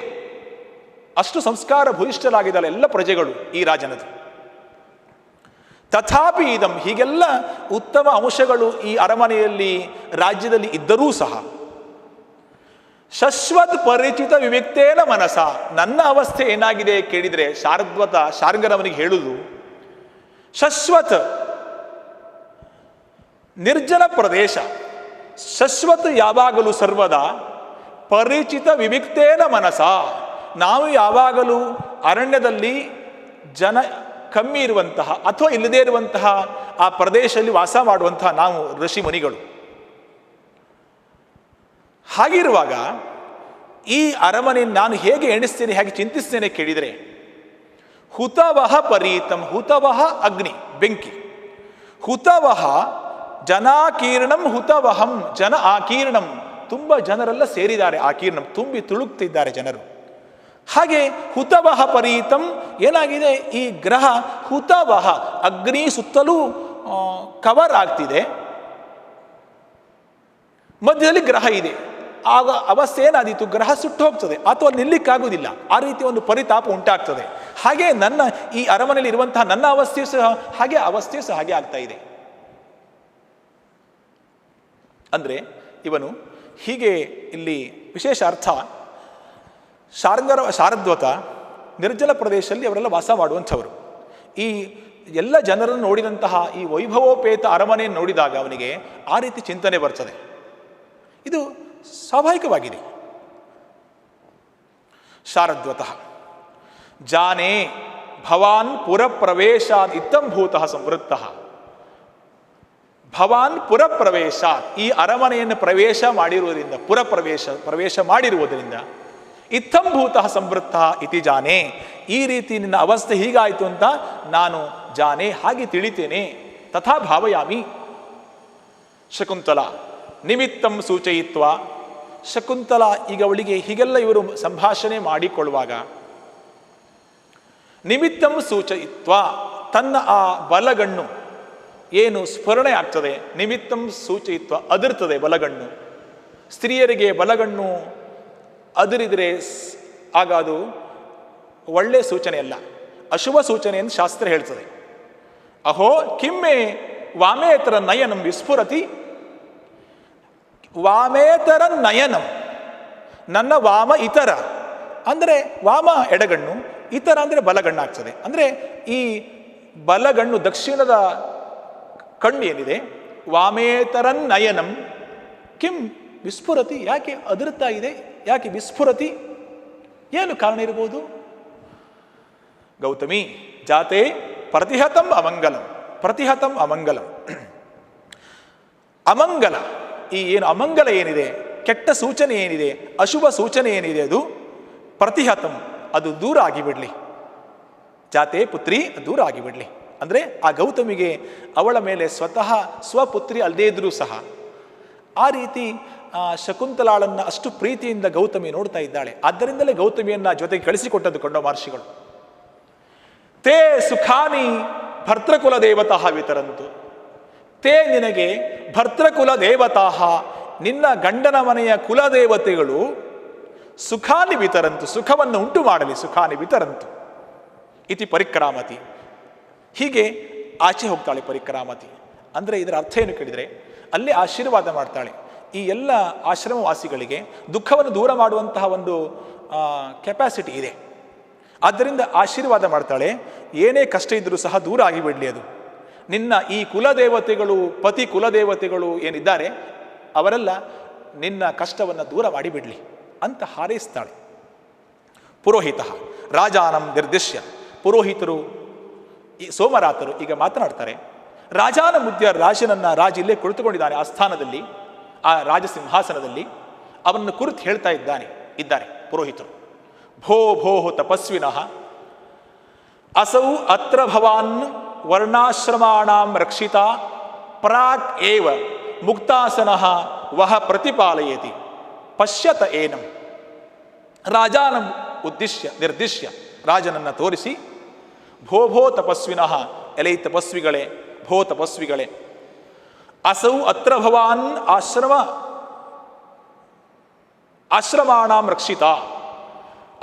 ಅಷ್ಟು ಸಂಸ್ಕಾರ ಭೂಯಿಷ್ಠರಾಗಿದ್ದಾರೆ ಎಲ್ಲ ಪ್ರಜೆಗಳು ಈ ರಾಜನದು. ತಥಾಪಿ ಇದಂ, ಹೀಗೆಲ್ಲ ಉತ್ತಮ ಅಂಶಗಳು ಈ ಅರಮನೆಯಲ್ಲಿ ರಾಜ್ಯದಲ್ಲಿ ಇದ್ದರೂ ಸಹ ಶಶ್ವತ್ ಪರಿಚಿತ ವಿವಿಕ್ತೇನ ಮನಸ, ನನ್ನ ಅವಸ್ಥೆ ಏನಾಗಿದೆ ಕೇಳಿದರೆ ಶಾರ್ಂಗರವನಿಗೆ ಹೇಳುವುದು, ಶಶ್ವತ್ ನಿರ್ಜನ ಪ್ರದೇಶ, ಶಶ್ವತ್ ಯಾವಾಗಲೂ ಸರ್ವದಾ, ಪರಿಚಿತ ವಿವಿಕ್ತೇನ ಮನಸ, ನಾವು ಯಾವಾಗಲೂ ಅರಣ್ಯದಲ್ಲಿ ಜನ ಕಮ್ಮಿ ಇರುವಂತಹ ಅಥವಾ ಇಲ್ಲದೇ ಇರುವಂತಹ ಆ ಪ್ರದೇಶದಲ್ಲಿ ವಾಸ ಮಾಡುವಂತಹ ನಾವು ಋಷಿ ಮುನಿಗಳು. ಹಾಗಿರುವಾಗ ಈ ಅರಮನೆ ನಾನು ಹೇಗೆ ಎಣಿಸ್ತೇನೆ, ಹೇಗೆ ಚಿಂತಿಸ್ತೇನೆ ಕೇಳಿದರೆ, ಹುತವಹ ಪರೀತಂ, ಹುತವಹ ಅಗ್ನಿ ಬೆಂಕಿ, ಹುತವಹ ಜನಾಕೀರ್ಣಂ ಹುತವಹಂ ಜನ ಆಕೀರ್ಣಂ, ತುಂಬ ಜನರೆಲ್ಲ ಸೇರಿದ್ದಾರೆ, ಆಕೀರ್ಣಂ ತುಂಬಿ ತುಳುಕ್ತಿದ್ದಾರೆ ಜನರು. ಹಾಗೆ ಹುತವಹ ಪರೀತಂ ಏನಾಗಿದೆ, ಈ ಗ್ರಹ ಹುತವಹ ಅಗ್ನಿ ಸುತ್ತಲೂ ಕವರ್ ಆಗ್ತಿದೆ, ಮಧ್ಯದಲ್ಲಿ ಗ್ರಹ ಇದೆ. ಆಗ ಅವಸ್ಥೆ ಏನಾದೀತು, ಗ್ರಹ ಸುಟ್ಟು ಹೋಗ್ತದೆ ಅಥವಾ ನಿಲ್ಲಿಕ್ಕಾಗುವುದಿಲ್ಲ, ಆ ರೀತಿ ಒಂದು ಪರಿತಾಪ ಉಂಟಾಗ್ತದೆ. ಹಾಗೆ ನನ್ನ ಈ ಅರಮನೆಯಲ್ಲಿ ಇರುವಂತಹ ನನ್ನ ಅವಸ್ಥೆಯು ಸಹ ಹಾಗೆ ಆಗ್ತಾ ಇದೆ. ಅಂದರೆ ಇವನು ಹೀಗೆ ಇಲ್ಲಿ ವಿಶೇಷ ಅರ್ಥ, ಶಾರದ್ವತ ನಿರ್ಜಲ ಪ್ರದೇಶದಲ್ಲಿ ಅವರೆಲ್ಲ ವಾಸ ಮಾಡುವಂಥವರು. ಈ ಎಲ್ಲ ಜನರನ್ನು ನೋಡಿದಂತಹ ಈ ವೈಭವೋಪೇತ ಅರಮನೆಯನ್ನು ನೋಡಿದಾಗ ಅವನಿಗೆ ಆ ರೀತಿ ಚಿಂತನೆ ಬರ್ತದೆ. ಇದು ಸ್ವಾಭಾವಿಕವಾಗಿದೆ. ಶಾರದ್ವತಃ ಜಾನೇ ಭವಾನ್ ಪುರಪ್ರವೇಶಾತ್ ಇತ್ತಂಭೂತಃ ಸಂವೃತ್ತಃ, ಭವಾನ್ ಪುರಪ್ರವೇಶಾತ್, ಈ ಅರಮನೆಯನ್ನು ಪ್ರವೇಶ ಮಾಡಿರುವುದರಿಂದ, ಪ್ರವೇಶ ಮಾಡಿರುವುದರಿಂದ, ಇತ್ತಂಭೂತಃ ಸಂವೃತ್ತ ಇತಿ ಜಾನೇ, ಈ ರೀತಿ ನಿನ್ನ ಅವಸ್ಥೆ ಹೀಗಾಯಿತು ಅಂತ ನಾನು ಜಾನೇ ಹಾಗೆ ತಿಳಿತೇನೆ. ತಥಾ ಭಾವಯಾಮಿ. ಶಕುಂತಲ ನಿಮಿತ್ತಂ ಸೂಚಯಿತ್ವ, ಶಕುಂತಲ ಈಗ ಅವಳಿಗೆ ಹೀಗೆಲ್ಲ ಇವರು ಸಂಭಾಷಣೆ ಮಾಡಿಕೊಳ್ಳುವಾಗ ನಿಮಿತ್ತಂ ಸೂಚಯಿತ್ವ, ತನ್ನ ಆ ಬಲಗಣ್ಣು ಏನು ಸ್ಫುರಣೆ ಆಗ್ತದೆ, ನಿಮಿತ್ತಂ ಸೂಚಯಿತ್ವ ಅದರ್ತದೆ ಬಲಗಣ್ಣು. ಸ್ತ್ರೀಯರಿಗೆ ಬಲಗಣ್ಣು ಅದರಿದರೆ ಆಗ ಅದು ಒಳ್ಳೆಯ ಸೂಚನೆ ಅಲ್ಲ, ಅಶುಭ ಸೂಚನೆ ಎಂದು ಶಾಸ್ತ್ರ ಹೇಳ್ತದೆ. ಅಹೋ ಕಿಮ್ಮೆ ವಾಮೇತರ ನಯನಂ ವಿಸ್ಫುರತಿ, ವಾಮೇತರ ನಯನಂ, ನನ್ನ ವಾಮ ಇತರ ಅಂದರೆ ವಾಮ ಎಡಗಣ್ಣು, ಇತರ ಅಂದರೆ ಬಲಗಣ್ಣಾಗ್ತದೆ. ಅಂದರೆ ಈ ಬಲಗಣ್ಣು ದಕ್ಷಿಣದ ಕಣ್ಣು ಏನಿದೆ, ವಾಮೇತರ ನಯನಂ ಕಿಂ ವಿಸ್ಫುರತಿ, ಯಾಕೆ ಅದರುತ್ತಾ ಇದೆ, ಯಾಕೆ ವಿಸ್ಫುರತಿ, ಏನು ಕಾರಣ ಇರಬಹುದು? ಗೌತಮಿ ಜಾತೆ ಪ್ರತಿಹತಂ ಅಮಂಗಲಂ, ಪ್ರತಿಹತಂ ಅಮಂಗಲಂ, ಅಮಂಗಲ, ಈ ಏನು ಅಮಂಗಲ ಏನಿದೆ, ಕೆಟ್ಟ ಸೂಚನೆ ಏನಿದೆ, ಅಶುಭ ಸೂಚನೆ ಏನಿದೆ, ಅದು ಪ್ರತಿಹತಂ, ಅದು ದೂರ ಆಗಿಬಿಡ್ಲಿ. ಜಾತೆ ಪುತ್ರಿ ದೂರ ಆಗಿಬಿಡ್ಲಿ. ಅಂದರೆ ಆ ಗೌತಮಿಗೆ ಅವಳ ಮೇಲೆ ಸ್ವತಃ ಸ್ವಪುತ್ರಿ ಅಲ್ಲದೇ ಇದ್ರೂ ಸಹ ಆ ರೀತಿ ಶಕುಂತಲಾಳನ್ನು ಅಷ್ಟು ಪ್ರೀತಿಯಿಂದ ಗೌತಮಿ ನೋಡ್ತಾ ಇದ್ದಾಳೆ. ಆದ್ದರಿಂದಲೇ ಗೌತಮಿಯನ್ನ ಜೊತೆಗೆ ಕಳಿಸಿಕೊಟ್ಟದ್ದು ಕೊಂಡ ಮಹರ್ಷಿಗಳು. ತೇ ಸುಖಾನಿ ಭರ್ತೃಕುಲ ದೇವತಃ ವಿತರಂತು, ತೇ ನಿನಗೆ ಭರ್ತೃಕುಲ ದೇವತಾಹ, ನಿನ್ನ ಗಂಡನ ಮನೆಯ ಕುಲದೇವತೆಗಳು ಸುಖಾನಿ ವಿತರಂತು, ಸುಖವನ್ನು ಉಂಟು ಮಾಡಲಿ, ಸುಖಾನಿ ವಿತರಂತು ಇತಿ ಪರಿಕ್ರಾಮತಿ, ಹೀಗೆ ಆಚೆ ಹೋಗ್ತಾಳೆ ಪರಿಕ್ರಾಮತಿ. ಅಂದರೆ ಇದರ ಅರ್ಥ ಏನು ಕೇಳಿದರೆ, ಅಲ್ಲೇ ಆಶೀರ್ವಾದ ಮಾಡ್ತಾಳೆ. ಈ ಎಲ್ಲ ಆಶ್ರಮವಾಸಿಗಳಿಗೆ ದುಃಖವನ್ನು ದೂರ ಮಾಡುವಂತಹ ಒಂದು ಕೆಪಾಸಿಟಿ ಇದೆ. ಆದ್ದರಿಂದ ಆಶೀರ್ವಾದ ಮಾಡ್ತಾಳೆ, ಏನೇ ಕಷ್ಟ ಇದ್ದರೂ ಸಹ ದೂರ ಆಗಿಬಿಡಲಿ ಅದು. ನಿನ್ನ ಈ ಕುಲದೇವತೆಗಳು, ಪತಿ ಕುಲದೇವತೆಗಳು ಏನಿದ್ದಾರೆ ಅವರೆಲ್ಲ ನಿನ್ನ ಕಷ್ಟವನ್ನು ದೂರ ಮಾಡಿಬಿಡಲಿ ಅಂತ ಹಾರೈಸ್ತಾಳೆ. ಪುರೋಹಿತ ರಾಜಾನಂ ನಿರ್ದಿಶ್ಯ, ಪುರೋಹಿತರು ಈ ಸೋಮರಾತರು ಈಗ ಮಾತನಾಡ್ತಾರೆ. ರಾಜಾನ ಮುದ್ಯ, ರಾಜ ಇಲ್ಲೇ ಕುಳಿತುಕೊಂಡಿದ್ದಾನೆ ಆ ಸ್ಥಾನದಲ್ಲಿ, ಆ ರಾಜಸಿಂಹಾಸನದಲ್ಲಿ, ಅವನನ್ನು ಕುರಿತು ಹೇಳ್ತಾ ಇದ್ದಾರೆ ಪುರೋಹಿತರು. ಭೋ ಭೋ ತಪಸ್ವಿನಃ ಅಸೌ ಅತ್ರ ಭವಾನ್ ವರ್ಣಾಶ್ರಮಾಣಾಂ ರಕ್ಷಿತ ಪ್ರಾಕ್ ಏವ ಮುಕ್ತಾಸನಃ ವಹ ಪ್ರತಿಪಾಲಯತಿ ಪಶ್ಯತ ಏನಂ. ರಾಜಾನಂ ಉದ್ದಿಶ್ಯ ನಿರ್ದಿಶ್ಯ, ರಾಜನನ್ನು ತೋರಿಸಿ, ಭೋ ಭೋ ತಪಸ್ವಿನಃ, ಎಲೈ ತಪಸ್ವಿಗಳೇ, ಭೋ ತಪಸ್ವಿಗಳೇ, ಅಸೌ ಅತ್ರ ಭವಾನ್ ಆಶ್ರಮಾಣಾಂ ರಕ್ಷಿತ,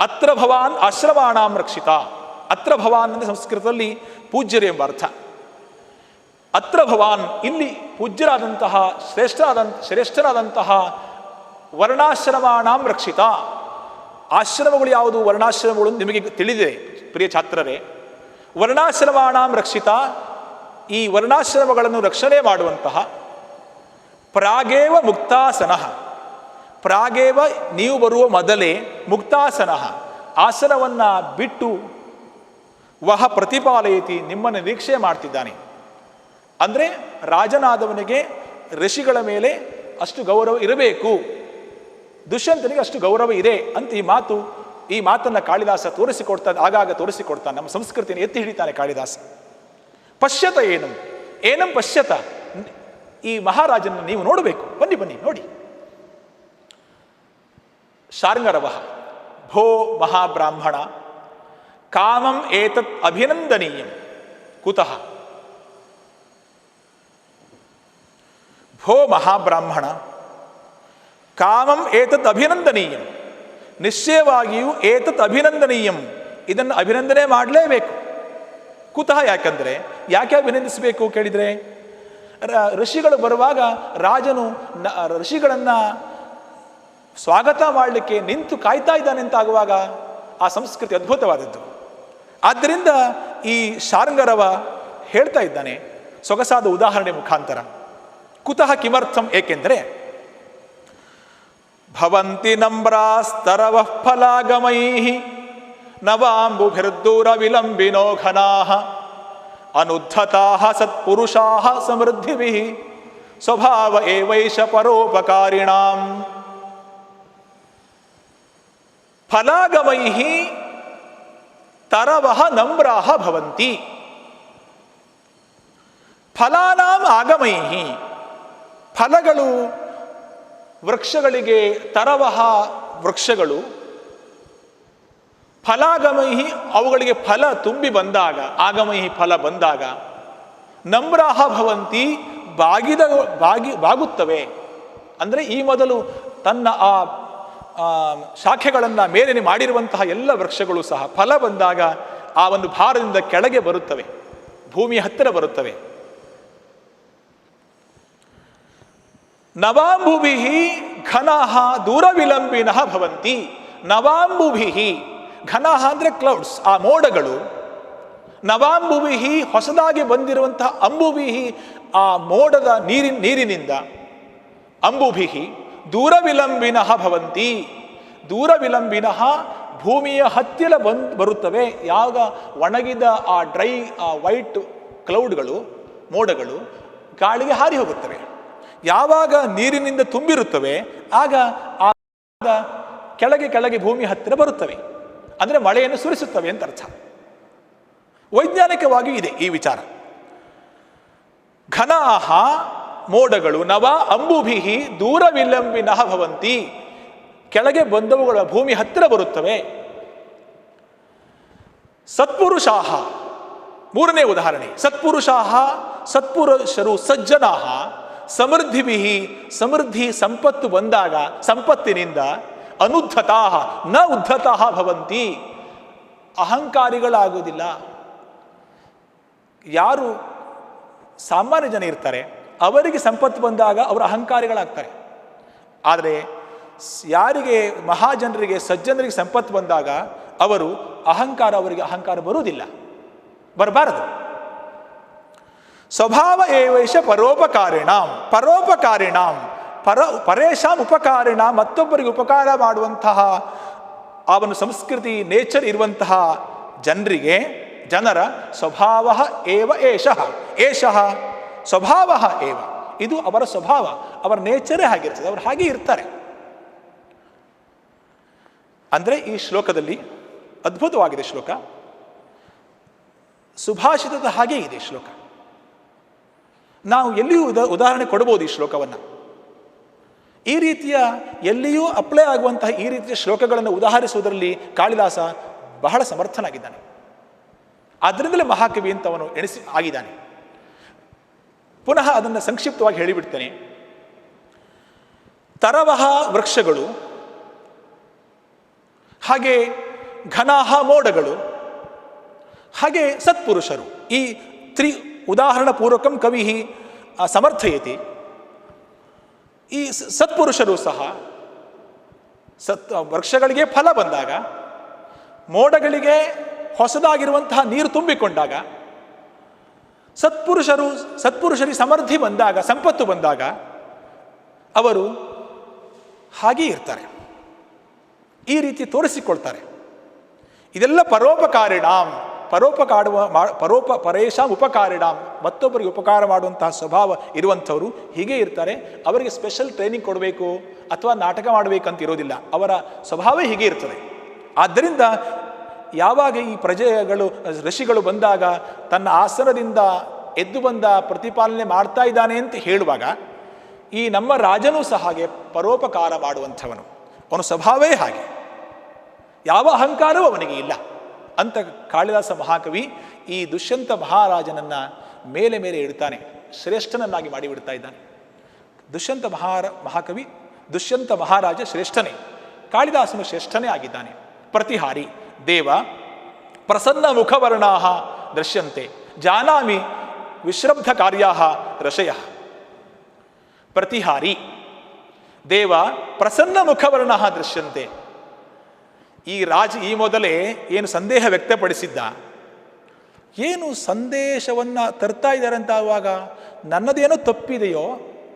ಅತ್ರ ಭವಾನ್ ಆಶ್ರಮಾಣಾಂ ರಕ್ಷಿತ. ಅತ್ರ ಭವಾನ್ ಅಂದರೆ ಸಂಸ್ಕೃತದಲ್ಲಿ ಪೂಜ್ಯರು ಎಂಬ ಅರ್ಥ. ಅತ್ರ ಭವಾನ್, ಇಲ್ಲಿ ಪೂಜ್ಯರಾದಂತಹ ಶ್ರೇಷ್ಠರಾದಂತಹ ವರ್ಣಾಶ್ರಮಾಣಾಂ ರಕ್ಷಿತ. ಆಶ್ರಮಗಳು ಯಾವುದು, ವರ್ಣಾಶ್ರಮಗಳು ನಿಮಗೆ ತಿಳಿದಿದೆ ಪ್ರಿಯ ಛಾತ್ರರೇ. ವರ್ಣಾಶ್ರಮಾಣಾಂ ರಕ್ಷಿತ, ಈ ವರ್ಣಾಶ್ರಮಗಳನ್ನು ರಕ್ಷಣೆ ಮಾಡುವಂತಹ ಪ್ರಾಗೇವ ಮುಕ್ತಾಸನ, ಪ್ರಾಗೇವ ನೀವು ಬರುವ ಮೊದಲೇ ಮುಕ್ತಾಸನ, ಆಸನವನ್ನು ಬಿಟ್ಟು ವಹ ಪ್ರತಿಪಾಲಯತಿ, ನಿಮ್ಮನ್ನು ನಿರೀಕ್ಷೆ ಮಾಡ್ತಿದ್ದಾನೆ. ಅಂದರೆ ರಾಜನಾದವನಿಗೆ ಋಷಿಗಳ ಮೇಲೆ ಅಷ್ಟು ಗೌರವ ಇರಬೇಕು, ದುಷ್ಯಂತನಿಗೆ ಅಷ್ಟು ಗೌರವ ಇದೆ ಅಂತ ಈ ಮಾತನ್ನು ಕಾಳಿದಾಸ ತೋರಿಸಿಕೊಡ್ತಾನೆ, ಆಗಾಗ ತೋರಿಸಿಕೊಡ್ತಾನೆ. ನಮ್ಮ ಸಂಸ್ಕೃತಿಯನ್ನು ಎತ್ತಿ ಹಿಡಿತಾನೆ ಕಾಳಿದಾಸ. ಪಶ್ಯತ ಏನಂ ಪಶ್ಯತ, ಈ ಮಹಾರಾಜನ ನೀವು ನೋಡಬೇಕು, ಬನ್ನಿ ನೋಡಿ. ಶಾರ್ಂಗರವ ಭೋ ಮಹಾಬ್ರಾಹ್ಮಣ ಕಾಮಂ ಏತತ್ ಅಭಿನಂದನೀಯಂ ಕುತಃ. ಭೋ ಮಹಾಬ್ರಾಹ್ಮಣ ಕಾಮಂ ಏತತ್ ಅಭಿನಂದನೀಯಂ, ನಿಶ್ಚಯವಾಗಿಯೂ ಏತತ್ ಅಭಿನಂದನೀಯಂ, ಇದನ್ನು ಅಭಿನಂದನೆ ಮಾಡಲೇಬೇಕು. ಕುತಃ, ಯಾಕೆ ಅಭಿನಂದಿಸಬೇಕು ಕೇಳಿದರೆ, ಋಷಿಗಳು ಬರುವಾಗ ರಾಜನು ಋಷಿಗಳನ್ನು ಸ್ವಾಗತ ಮಾಡಲಿಕ್ಕೆ ನಿಂತು ಕಾಯ್ತಾ ಇದ್ದಾನೆ ಅಂತಾಗುವಾಗ ಆ ಸಂಸ್ಕೃತಿ ಅದ್ಭುತವಾದದ್ದು. ಆದ್ದರಿಂದ ಈ ಶಾರ್ಂಗರವ ಹೇಳ್ತಾ ಇದ್ದಾನೆ ಸೊಗಸಾದ ಉದಾಹರಣೆ ಮುಖಾಂತರ. ಕುತಃ ಕಿಮರ್ಥಂ, ಏಕೆಂದರೆ ಭವಂತಿ ನಮ್ರಾಸ್ತರವಃ ಫಲಾಗಮೈಃ ನವಾಂಬುಭಿರ್ದೂರ ವಿಲಂಬಿನೋ ಘನಾಃ ಅನುದ್ಧತಾಃ ಸತ್ಪುರುಷಾಃ ಸಮೃದ್ಧಿಭಿಃ ಸ್ವಭಾವ ಏವೈಷ ಪರೋಪಕಾರಿಣಾಂ. ಫಲಾಗಮೈಃ ತರವಃ ನಮ್ರಾಃ ಭವಂತಿ. ಫಲಾನಾಂ ಆಗಮೈಃ, ಫಲಗಳು ವೃಕ್ಷಗಳಿಗೆ ತರವಹ ವೃಕ್ಷಗಳು, ಫಲಾಗಮೈಹಿ ಅವುಗಳಿಗೆ ಫಲ ತುಂಬಿ ಬಂದಾಗ, ಆಗಮೈಹಿ ಫಲ ಬಂದಾಗ, ನಮ್ರಾಹ ಭವಂತಿ ಬಾಗುತ್ತವೆ. ಅಂದರೆ ಈ ಮೊದಲು ತನ್ನ ಆ ಶಾಖೆಗಳನ್ನು ಮೇಲಿನ ಮಾಡಿರುವಂತಹ ಎಲ್ಲ ವೃಕ್ಷಗಳು ಸಹ ಫಲ ಬಂದಾಗ ಆ ಒಂದು ಭಾರದಿಂದ ಕೆಳಗೆ ಬರುತ್ತವೆ, ಭೂಮಿಯ ಹತ್ತಿರ ಬರುತ್ತವೆ. ನವಾಂಬುಭಿಃ ಘನಃ ದೂರ ವಿಲಂಬಿನಃ ಭವಂತಿ. ನವಾಂಬುಭಿಃ, ಘನಃ ಅಂದರೆ ಕ್ಲೌಡ್ಸ್, ಆ ಮೋಡಗಳು. ನವಾಂಬುಭಿಃ ಹೊಸದಾಗಿ ಬಂದಿರುವಂತಹ ಅಂಬುಭಿಃ, ಆ ಮೋಡದ ನೀರಿನಿಂದ. ಅಂಬುಭಿಃ ದೂರ ವಿಲಂಬಿನಃ ಭವಂತಿ. ದೂರ ವಿಲಂಬಿನಃ ಭೂಮಿಯ ಹತ್ತಿರ ಬರುತ್ತವೆ. ಯಾವಾಗ ಒಣಗಿದ ಆ ಡ್ರೈ ಆ ವೈಟ್ ಕ್ಲೌಡ್ಗಳು, ಮೋಡಗಳು ಗಾಳಿಗೆ ಹಾರಿ ಹೋಗುತ್ತವೆ. ಯಾವಾಗ ನೀರಿನಿಂದ ತುಂಬಿರುತ್ತವೆ ಆಗ ಆ ಕೆಳಗೆ ಭೂಮಿ ಹತ್ತಿರ ಬರುತ್ತವೆ, ಅಂದರೆ ಮಳೆಯನ್ನು ಸುರಿಸುತ್ತವೆ ಅಂತ ಅರ್ಥ. ವೈಜ್ಞಾನಿಕವಾಗಿ ಇದೆ ಈ ವಿಚಾರ. ಘನಾಹ ಮೋಡಗಳು, ನವ ಅಂಬುಭಿಃ ದೂರ ವಿಲಂಬಿನಃ ಭವಂತಿ, ಕೆಳಗೆ ಬಂದವುಗಳ ಭೂಮಿ ಹತ್ತಿರ ಬರುತ್ತವೆ. ಸತ್ಪುರುಷಾಹ, ಮೂರನೇ ಉದಾಹರಣೆ. ಸತ್ಪುರುಷಾಹ, ಸತ್ಪುರುಷರು, ಸಜ್ಜನಾಹ ಸಮೃದ್ಧಿಭಿಃ, ಸಮೃದ್ಧಿ ಸಂಪತ್ತು ಬಂದಾಗ ಸಂಪತ್ತಿನಿಂದ ಅನುದ್ಧತಾಹ ನ ಉದ್ಧತಾಹ ಭವಂತಿ, ಅಹಂಕಾರಿಗಳಾಗುವುದಿಲ್ಲ. ಯಾರು ಸಾಮಾನ್ಯ ಜನ ಇರ್ತಾರೆ ಅವರಿಗೆ ಸಂಪತ್ತು ಬಂದಾಗ ಅವರು ಅಹಂಕಾರಿಗಳಾಗ್ತಾರೆ. ಆದರೆ ಯಾರಿಗೆ ಮಹಾಜನರಿಗೆ, ಸಜ್ಜನರಿಗೆ ಸಂಪತ್ತು ಬಂದಾಗ ಅವರಿಗೆ ಅಹಂಕಾರ ಬರುವುದಿಲ್ಲ, ಬರಬಾರದು. ಸ್ವಭಾವ ಏವೈಷ ಪರೋಪಕಾರಿಣಾಂ. ಪರೇಶಾಂ ಉಪಕಾರಿಣ, ಮತ್ತೊಬ್ಬರಿಗೆ ಉಪಕಾರ ಮಾಡುವಂತಹ ಆ ಒಂದು ಸಂಸ್ಕೃತಿ, ನೇಚರ್ ಇರುವಂತಹ ಜನರ ಸ್ವಭಾವ ಏವ ಏಷಃ ಸ್ವಭಾವ ಏವ, ಇದು ಅವರ ಸ್ವಭಾವ, ಅವರ ನೇಚರೇ ಹಾಗಿರ್ತದೆ, ಅವರು ಹಾಗೆ ಇರ್ತಾರೆ. ಅಂದರೆ ಈ ಶ್ಲೋಕದಲ್ಲಿ ಅದ್ಭುತವಾಗಿದೆ ಶ್ಲೋಕ, ಸುಭಾಷಿತದ ಹಾಗೆ ಇದೆ ಶ್ಲೋಕ. ನಾವು ಎಲ್ಲಿಯೂ ಉದಾಹರಣೆ ಕೊಡಬಹುದು ಈ ಶ್ಲೋಕವನ್ನು. ಈ ರೀತಿಯ ಎಲ್ಲಿಯೂ ಅಪ್ಲೈ ಆಗುವಂತಹ ಈ ರೀತಿಯ ಶ್ಲೋಕಗಳನ್ನು ಉದಾಹರಿಸುವುದರಲ್ಲಿ ಕಾಳಿದಾಸ ಬಹಳ ಸಮರ್ಥನಾಗಿದ್ದಾನೆ. ಆದ್ದರಿಂದಲೇ ಮಹಾಕವಿ ಅಂತ ಅವನು ಆಗಿದ್ದಾನೆ. ಪುನಃ ಅದನ್ನು ಸಂಕ್ಷಿಪ್ತವಾಗಿ ಹೇಳಿಬಿಡ್ತೇನೆ. ತರವಹ ವೃಕ್ಷಗಳು, ಹಾಗೆ ಘನಾಹ ಮೋಡಗಳು, ಹಾಗೆ ಸತ್ಪುರುಷರು, ಈ ಉದಾಹರಣಪೂರ್ವಕಂ ಕವಿ ಸಮರ್ಥಯತಿ. ಈ ಸತ್ಪುರುಷರು ಸಹ ವೃಕ್ಷಗಳಿಗೆ ಫಲ ಬಂದಾಗ, ಮೋಡಗಳಿಗೆ ಹೊಸದಾಗಿರುವಂತಹ ನೀರು ತುಂಬಿಕೊಂಡಾಗ, ಸತ್ಪುರುಷರಿಗೆ ಸಮೃದ್ಧಿ ಬಂದಾಗ, ಸಂಪತ್ತು ಬಂದಾಗ ಅವರು ಹಾಗೇ ಇರ್ತಾರೆ, ಈ ರೀತಿ ತೋರಿಸಿಕೊಳ್ತಾರೆ. ಇದೆಲ್ಲ ಪರೋಪಕಾರಿಣಾಂ, ಪರೇಶಾಂ ಉಪಕಾರಿಣಾಂ, ಮತ್ತೊಬ್ಬರಿಗೆ ಉಪಕಾರ ಮಾಡುವಂತಹ ಸ್ವಭಾವ ಇರುವಂಥವರು ಹೀಗೆ ಇರ್ತಾರೆ. ಅವರಿಗೆ ಸ್ಪೆಷಲ್ ಟ್ರೈನಿಂಗ್ ಕೊಡಬೇಕು ಅಥವಾ ನಾಟಕ ಮಾಡಬೇಕಂತ ಇರೋದಿಲ್ಲ, ಅವರ ಸ್ವಭಾವವೇ ಹೀಗೆ ಇರ್ತದೆ. ಆದ್ದರಿಂದ ಯಾವಾಗ ಈ ಪ್ರಜೆಗಳು ಋಷಿಗಳು ಬಂದಾಗ ತನ್ನ ಆಸನದಿಂದ ಎದ್ದು ಬಂದ ಪ್ರತಿಪಾಲನೆ ಮಾಡ್ತಾ ಇದ್ದಾನೆ ಅಂತ ಹೇಳುವಾಗ, ಈ ನಮ್ಮ ರಾಜನೂ ಸಹ ಹಾಗೆ ಪರೋಪಕಾರ ಮಾಡುವಂಥವನು, ಅವನ ಸ್ವಭಾವವೇ ಹಾಗೆ, ಯಾವ ಅಹಂಕಾರವೂ ಅವನಿಗೆ ಇಲ್ಲ ಅಂತ ಕಾಳಿದಾಸ ಮಹಾಕವಿ ಈ ದುಷ್ಯಂತ ಮಹಾರಾಜನನ್ನು ಮೇಲೆ ಮೇಲೆ ಇಡ್ತಾನೆ, ಶ್ರೇಷ್ಠನನ್ನಾಗಿ ಮಾಡಿಬಿಡ್ತಾ ಇದ್ದಾನೆ. ದುಷ್ಯಂತ ಮಹಾರಾಜ ಶ್ರೇಷ್ಠನೇ, ಕಾಳಿದಾಸನು ಶ್ರೇಷ್ಠನೇ ಆಗಿದ್ದಾನೆ. ಪ್ರತಿಹಾರಿ ದೇವ ಪ್ರಸನ್ನ ಮುಖವರ್ಣಾ ದೃಶ್ಯಂತೆ ಜಾನಾಮಿ ವಿಶ್ರಬ್ಧ ಕಾರ್ಯಾ ಋಷಯ. ಪ್ರತಿಹಾರಿ ದೇವ ಪ್ರಸನ್ನ ಮುಖವರ್ಣ ದೃಶ್ಯಂತೆ. ಈ ಮೊದಲೇ ಏನು ಸಂದೇಹ ವ್ಯಕ್ತಪಡಿಸಿದ್ದ, ಏನು ಸಂದೇಶವನ್ನು ತರ್ತಾ ಇದ್ದಾರೆ ಅಂತ ಆವಾಗ ನನ್ನದೇನೋ ತಪ್ಪಿದೆಯೋ,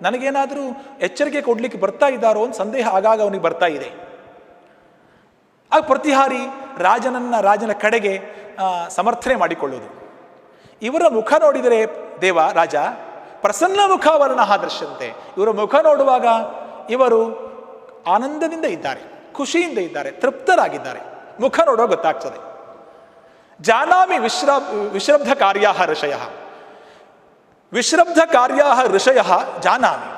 ನನಗೇನಾದರೂ ಎಚ್ಚರಿಕೆ ಕೊಡಲಿಕ್ಕೆ ಬರ್ತಾ ಇದ್ದಾರೋ ಅಂತ ಸಂದೇಹ ಆಗಾಗ ಅವನಿಗೆ ಬರ್ತಾ ಇದೆ. ಆಗ ಪ್ರತಿಹಾರಿ ರಾಜನ ಕಡೆಗೆ ಸಮರ್ಥನೆ ಮಾಡಿಕೊಳ್ಳುವುದು. ಇವರ ಮುಖ ನೋಡಿದರೆ ದೇವ ರಾಜ ಪ್ರಸನ್ನ ಮುಖವರ್ಣ ದೃಶ್ಯಂತೆ, ಇವರ ಮುಖ ನೋಡುವಾಗ ಇವರು ಆನಂದದಿಂದ ಇದ್ದಾರೆ, ಖುಷಿಯಿಂದ ಇದ್ದಾರೆ, ತೃಪ್ತರಾಗಿದ್ದಾರೆ, ಮುಖ ನೋಡೋ ಗೊತ್ತಾಗ್ತದೆ. ಜಾನಾಮಿ ವಿಶ್ರಬ್ಧ ಕಾರ್ಯಾ ಋಷಯ. ವಿಶ್ರಬ್ಧ ಕಾರ್ಯಾ ಋಷಯ ಜಾನಾಮಿ.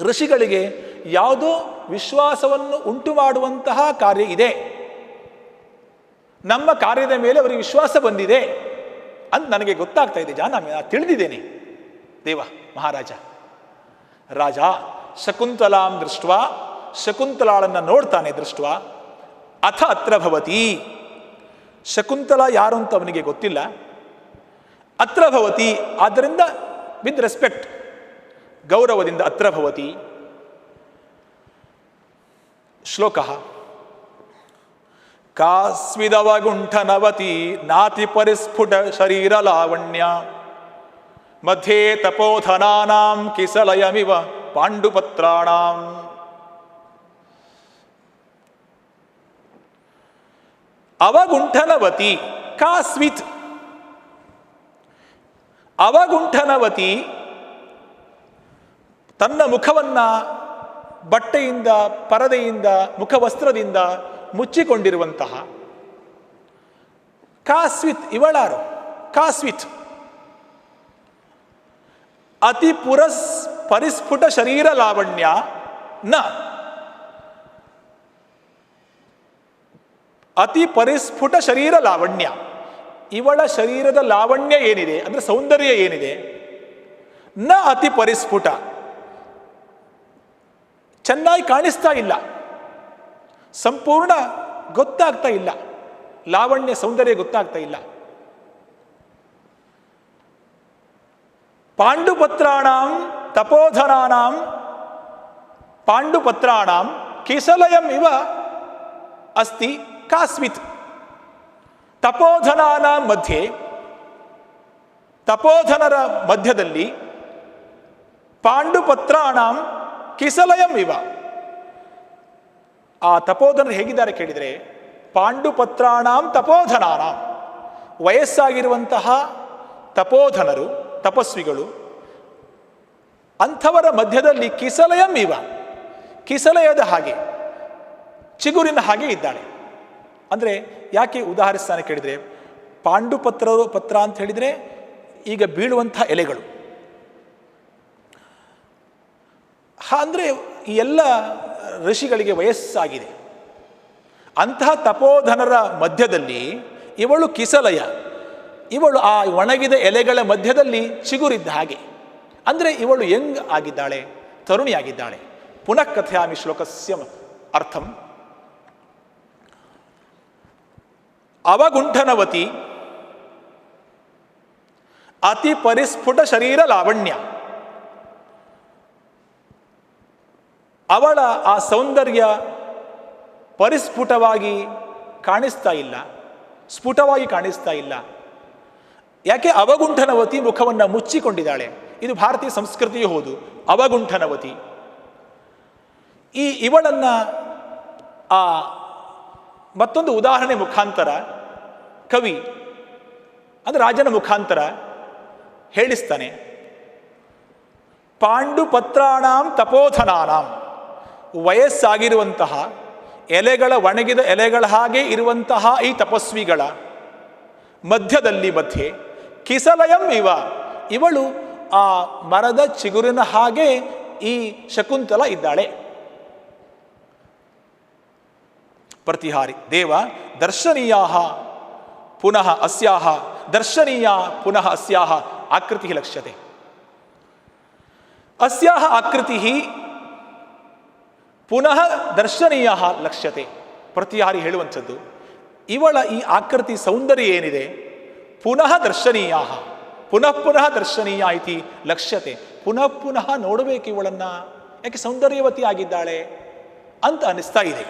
ಋಷಿಗಳಿಗೆ ಯಾವುದೋ ವಿಶ್ವಾಸವನ್ನು ಉಂಟು ಮಾಡುವಂತಹ ಕಾರ್ಯ ಇದೆ, ನಮ್ಮ ಕಾರ್ಯದ ಮೇಲೆ ಅವರಿಗೆ ವಿಶ್ವಾಸ ಬಂದಿದೆ ಅಂತ ನನಗೆ ಗೊತ್ತಾಗ್ತಾ ಇದೆ. ಜಾನಾಮಿ, ನಾನು ತಿಳಿದಿದ್ದೇನೆ. ದೇವ ಮಹಾರಾಜ ರಾಜ ಶಕುಂತಲಾಂ ದೃಷ್ಟ, ಶಕುಂತಲಾಳನ್ನು ನೋಡ್ತಾನೆ. ದೃಷ್ಟ ಅಥ ಅತ್ರ ಭವತಿ. ಶಕುಂತಲಾ ಯಾರು ಅಂತ ಅವನಿಗೆ ಗೊತ್ತಿಲ್ಲ. ಅತ್ರ ಭವತಿ, ಆದ್ದರಿಂದ ವಿತ್ ರೆಸ್ಪೆಕ್ಟ್, ಗೌರವದಿಂದ ಅತ್ರ ಭವತಿ. ಶ್ಲೋಕ ಕಾಸ್ವಿದವಗುಂಠನವತಿ ನಾತಿ ಪರಿಸ್ಫುಟ ಶರೀರ ಲಾವಣ್ಯ ಮಧ್ಯೆ ತಪೋಧನಾನಾಂ ಕಿಸಲಯಮಿವ ಪಾಂಡುಪತ್ರಾಣಾಂ. ಅವಗುಂಠನವತಿ ಕಾಸ್ವಿತ್. ಅವಗುಂಠನವತಿ ತನ್ನ ಮುಖವನ್ನ ಬಟ್ಟೆಯಿಂದ, ಪರದೆಯಿಂದ, ಮುಖವಸ್ತ್ರದಿಂದ ಮುಚ್ಚಿಕೊಂಡಿರುವಂತಹ ಕಾಸ್ವಿತ್. ಇವಳಾರು? ಕಾಸ್ವಿತ್ ಅತಿ ಪರಿಸ್ಫುಟ ಶರೀರ ಲಾವಣ್ಯ ನ. ಅತಿ ಪರಿಸ್ಫುಟ ಶರೀರ ಲಾವಣ್ಯ, ಇವಳ ಶರೀರದ ಲಾವಣ್ಯ ಏನಿದೆ ಅಂದ್ರೆ ಸೌಂದರ್ಯ ಏನಿದೆ, ನ ಅತಿ ಪರಿಸ್ಫುಟ, ಚೆನ್ನಾಗಿ ಕಾಣಿಸ್ತಾ ಇಲ್ಲ, ಸಂಪೂರ್ಣ ಗೊತ್ತಾಗ್ತಾ ಇಲ್ಲ, ಲಾವಣ್ಯ ಸೌಂದರ್ಯ ಗೊತ್ತಾಗ್ತಾ ಇಲ್ಲ. ಪಾಂಡುಪತ್ರಾಣಾಂ ತಪೋಧನಾನಾಂ ಪಾಂಡುಪತ್ರಾಣಾಂ ಕಿಸಲಯಂ ಇವ ಅಸ್ತಿ ಕಾಸ್ವಿತ್. ತಪೋಧನಾನಾಂ ಮಧ್ಯೆ, ತಪೋಧನರ ಮಧ್ಯದಲ್ಲಿ, ಪಾಂಡುಪತ್ರಾಣಾಂ ಕಿಸಲಯಂ ಇವ. ಆ ತಪೋಧನರು ಹೇಗಿದ್ದಾರೆ ಕೇಳಿದರೆ, ಪಾಂಡುಪತ್ರಾಣಾಂ ತಪೋಧನಾನಾಂ, ವಯಸ್ಸಾಗಿರುವಂತಹ ತಪೋಧನರು, ತಪಸ್ವಿಗಳು, ಅಂಥವರ ಮಧ್ಯದಲ್ಲಿ ಕಿಸಲಯಂ ಇವ, ಕಿಸಲಯದ ಹಾಗೆ, ಚಿಗುರಿನ ಹಾಗೆ ಇದ್ದಾಳೆ. ಅಂದರೆ ಯಾಕೆ ಉದಾಹರಿಸ್ತಾನೆ ಕೇಳಿದರೆ, ಪತ್ರ ಅಂತ ಹೇಳಿದರೆ ಈಗ ಬೀಳುವಂಥ ಎಲೆಗಳು. ಅಂದರೆ ಈ ಎಲ್ಲ ಋಷಿಗಳಿಗೆ ವಯಸ್ಸಾಗಿದೆ. ಅಂತಹ ತಪೋಧನರ ಮಧ್ಯದಲ್ಲಿ ಇವಳು ಕಿಸಲಯ, ಇವಳು ಆ ಒಣಗಿದ ಎಲೆಗಳ ಮಧ್ಯದಲ್ಲಿ ಚಿಗುರಿದ್ದ ಹಾಗೆ. ಅಂದರೆ ಇವಳು ಯಂಗ್ ಆಗಿದ್ದಾಳೆ, ತರುಣಿಯಾಗಿದ್ದಾಳೆ. ಪುನಃ ಕಥಯಾಮಿ ಶ್ಲೋಕಸ್ಯ ಅರ್ಥಂ. ಅವಗುಂಠನವತಿ ಅತಿ ಪರಿಸ್ಫುಟ ಶರೀರ ಲಾವಣ್ಯ. ಅವಳ ಆ ಸೌಂದರ್ಯ ಪರಿಸ್ಫುಟವಾಗಿ ಕಾಣಿಸ್ತಾ ಇಲ್ಲ, ಸ್ಫುಟವಾಗಿ ಕಾಣಿಸ್ತಾ ಇಲ್ಲ. ಯಾಕೆ? ಅವಗುಂಠನವತಿ ಮುಖವನ್ನು ಮುಚ್ಚಿಕೊಂಡಿದ್ದಾಳೆ. ಇದು ಭಾರತೀಯ ಸಂಸ್ಕೃತಿಯೂ ಹೌದು. ಅವಗುಂಠನವತಿ. ಇವಳನ್ನ ಆ ಮತ್ತೊಂದು ಉದಾಹರಣೆ ಮುಖಾಂತರ ಕವಿ ಅಂದರೆ ರಾಜನ ಮುಖಾಂತರ ಹೇಳಿಸ್ತಾನೆ. ಪಾಂಡುಪತ್ರಾಣಾಂ ತಪೋಧನಾನಾಂ, ವಯಸ್ಸಾಗಿರುವಂತಹ ಎಲೆಗಳ, ಒಣಗಿದ ಎಲೆಗಳ ಹಾಗೆ ಇರುವಂತಹ ಈ ತಪಸ್ವಿಗಳ ಮಧ್ಯೆ ಕಿಸಲಯಂ ಇವ, ಇವಳು ಆ ಮರದ ಚಿಗುರಿನ ಹಾಗೆ ಈ ಶಕುಂತಲ ಇದ್ದಾಳೆ. ಪ್ರತಿಹಾರಿ ದೇವ ದರ್ಶನೀಯಾಹ ಪುನಃ ಅಸ್ಯಾಹ ದರ್ಶನೀಯ ಪುನಃ ಅಸ್ಯಾಹ ಆಕೃತಿ ಲಕ್ಷ್ಯತೆ. ಅಸ್ಯಾಹ ಆಕೃತಿ ಪುನಃ ದರ್ಶನೀಯ ಲಕ್ಷ್ಯತೆ. ಪ್ರತಿಹಾರಿ ಹೇಳುವಂಥದ್ದು, ಇವಳ ಈ ಆಕೃತಿ ಸೌಂದರ್ಯ ಏನಿದೆ, ಪುನಃ ದರ್ಶನೀಯ, ಪುನಃ ಪುನಃ ದರ್ಶನೀಯ ಇತಿ ಲಕ್ಷ್ಯತೆ. ಪುನಃ ಪುನಃ ನೋಡಬೇಕು ಇವಳನ್ನ, ಯಾಕೆ ಸೌಂದರ್ಯವತಿ ಆಗಿದ್ದಾಳೆ ಅಂತ ಅನಿಸ್ತಾ ಇದೆ.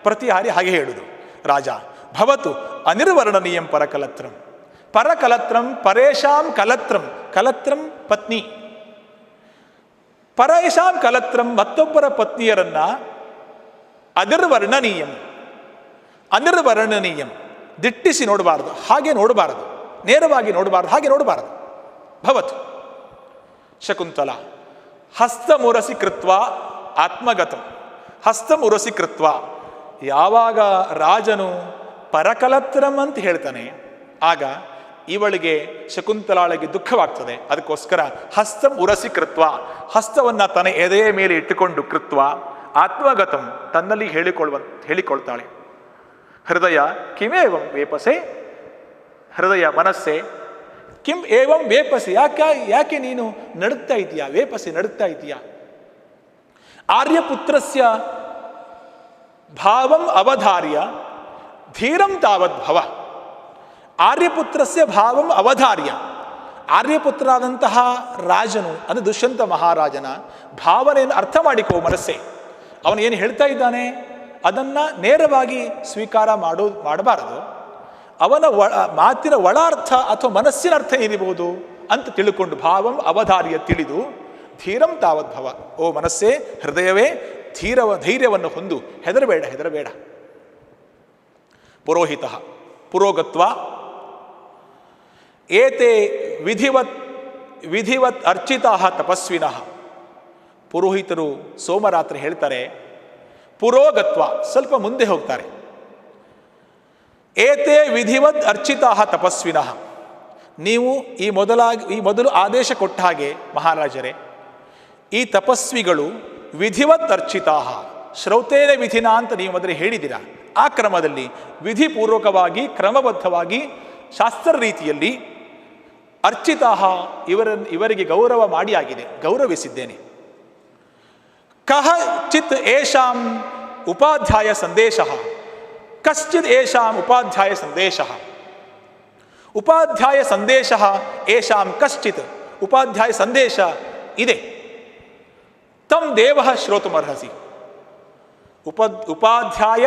ಪ್ರತಿಹಾರಿ ಹಾಗೆ ಹೇಳುದು. ರಾಜ ಭವತು ಅನಿರ್ವರ್ಣನೀಯಂ ಪರಕಲತ್ರಂ. ಪರಕಲತ್ರಂ ಪರೇಶಾಂ ಕಲತ್ರಂ, ಕಲತ್ರಂ ಪತ್ನಿ, ಪರೇಶಾಂ ಕಲತ್ರಂ ಮತ್ತೊಬ್ಬರ ಪತ್ನಿಯರನ್ನ ಅನಿರ್ವರ್ಣನೀಯಂ, ಅನಿರ್ವರ್ಣನೀಯಂ ದಿಟ್ಟಿಸಿ ನೋಡಬಾರದು, ಹಾಗೆ ನೋಡಬಾರದು, ನೇರವಾಗಿ ನೋಡಬಾರದು, ಹಾಗೆ ನೋಡಬಾರದು. ಭವತು ಶಕುಂತಲ ಹಸ್ತಮುರಸಿ ಕೃತ್ವ ಆತ್ಮಗತಂ. ಹಸ್ತಮುರಸಿ ಕೃತ್ವ, ಯಾವಾಗ ರಾಜನು ಪರಕಲತ್ರಂ ಅಂತ ಹೇಳ್ತಾನೆ ಆಗ ಇವಳಿಗೆ ಶಕುಂತಲಾಳಿಗೆ ದುಃಖವಾಗ್ತದೆ. ಅದಕ್ಕೋಸ್ಕರ ಹಸ್ತಂ ಉರಸಿ ಕೃತ್ವ, ಹಸ್ತವನ್ನ ತನ್ನ ಎದೆಯ ಮೇಲೆ ಇಟ್ಟುಕೊಂಡು ಕೃತ್ವ ಆತ್ಮಗತಂ, ತನ್ನಲ್ಲಿ ಹೇಳಿಕೊಳ್ತಾಳೆ. ಹೃದಯ ಕಿಮೇವಂ ವೇಪಸೆ, ಹೃದಯ ಮನಸ್ಸೆ ಕಿಂ ಏವಂ ವೇಪಸಿ, ಯಾಕೆ ನೀನು ನಡುತ್ತಾ ಇದೀಯಾ, ವೇಪಸಿ ನಡುತ್ತಾ ಇದೀಯಾ. ಆರ್ಯಪುತ್ರಸ್ಯ ಭಾವಂ ಅವಧಾರ್ಯ ಧೀರಂ ತಾವದ್ಭವ. ಆರ್ಯಪುತ್ರಸ್ಯ ಭಾವಂ ಅವಧಾರ್ಯ, ಆರ್ಯಪುತ್ರರಾದಂತಹ ರಾಜನು ಅದು ದುಷ್ಯಂತ ಮಹಾರಾಜನ ಭಾವನೆಯನ್ನು ಅರ್ಥ ಮಾಡಿಕೋ ಮನಸ್ಸೆ. ಅವನು ಏನು ಹೇಳ್ತಾ ಇದ್ದಾನೆ ಅದನ್ನು ನೇರವಾಗಿ ಸ್ವೀಕಾರ ಮಾಡಬಾರದು. ಅವನ ಮಾತಿನ ಒಳ ಅರ್ಥ ಅಥವಾ ಮನಸ್ಸಿನ ಅರ್ಥ ಏನಿರಬಹುದು ಅಂತ ತಿಳ್ಕೊಂಡು ಭಾವಂ ಅವಧಾರ್ಯ ತಿಳಿದು ಧೀರಂ ತಾವದ್ಭವ, ಓ ಮನಸ್ಸೇ, ಹೃದಯವೇ ಧೈರ್ಯವನ್ನು ಹೊಂದು, ಹೆದರಬೇಡ. ಪುರೋಹಿತ ಪುರೋಗತ್ವ ಏತೆ ವಿಧಿವತ್ ಅರ್ಚಿತಾ ತಪಸ್ವಿನಃ. ಪುರೋಹಿತರು ಸೋಮರಾತ್ರಿ ಹೇಳ್ತಾರೆ, ಪುರೋಗತ್ವ ಸ್ವಲ್ಪ ಮುಂದೆ ಹೋಗ್ತಾರೆ. ಏತೆ ವಿಧಿವತ್ ಅರ್ಚಿತಾ ತಪಸ್ವಿನಃ, ನೀವು ಈ ಮೊದಲು ಆದೇಶ ಕೊಟ್ಟ ಹಾಗೆ ಮಹಾರಾಜರೇ, ಈ ತಪಸ್ವಿಗಳು ವಿಧಿವತ್ ಅರ್ಚಿತಾ, ಶ್ರೌತೇನ ವಿಧಿನ ಅಂತ ನೀವು ಮೊದಲೇ ಹೇಳಿದ್ದೀರಾ. ಆ ಕ್ರಮದಲ್ಲಿ ವಿಧಿಪೂರ್ವಕವಾಗಿ ಕ್ರಮಬದ್ಧವಾಗಿ ಶಾಸ್ತ್ರ ರೀತಿಯಲ್ಲಿ ಅರ್ಚಿತಾ ಇವರಿಗೆ ಗೌರವ ಮಾಡಿ ಆಗಿದೆ, ಗೌರವಿಸಿದ್ದೇನೆ. ಕಹ ಚಿತ್ ಏಷಾಂ ಉಪಾಧ್ಯಾಯ ಸಂದೇಶ, ಕಶ್ಚಿತ್ ಏಷಾಂ ಉಪಾಧ್ಯಾಯ ಸಂದೇಶ, ಉಪಾಧ್ಯಾಯ ಸಂದೇಶ ಏಷಾಂ ಕಶ್ಚಿತ್, ಉಪಾಧ್ಯಾಯ ಸಂದೇಶ ಇದೆ. ತಂ ದೇವ ಶ್ರೋತುಮರ್ಹಸಿ. ಉಪಾಧ್ಯಾಯ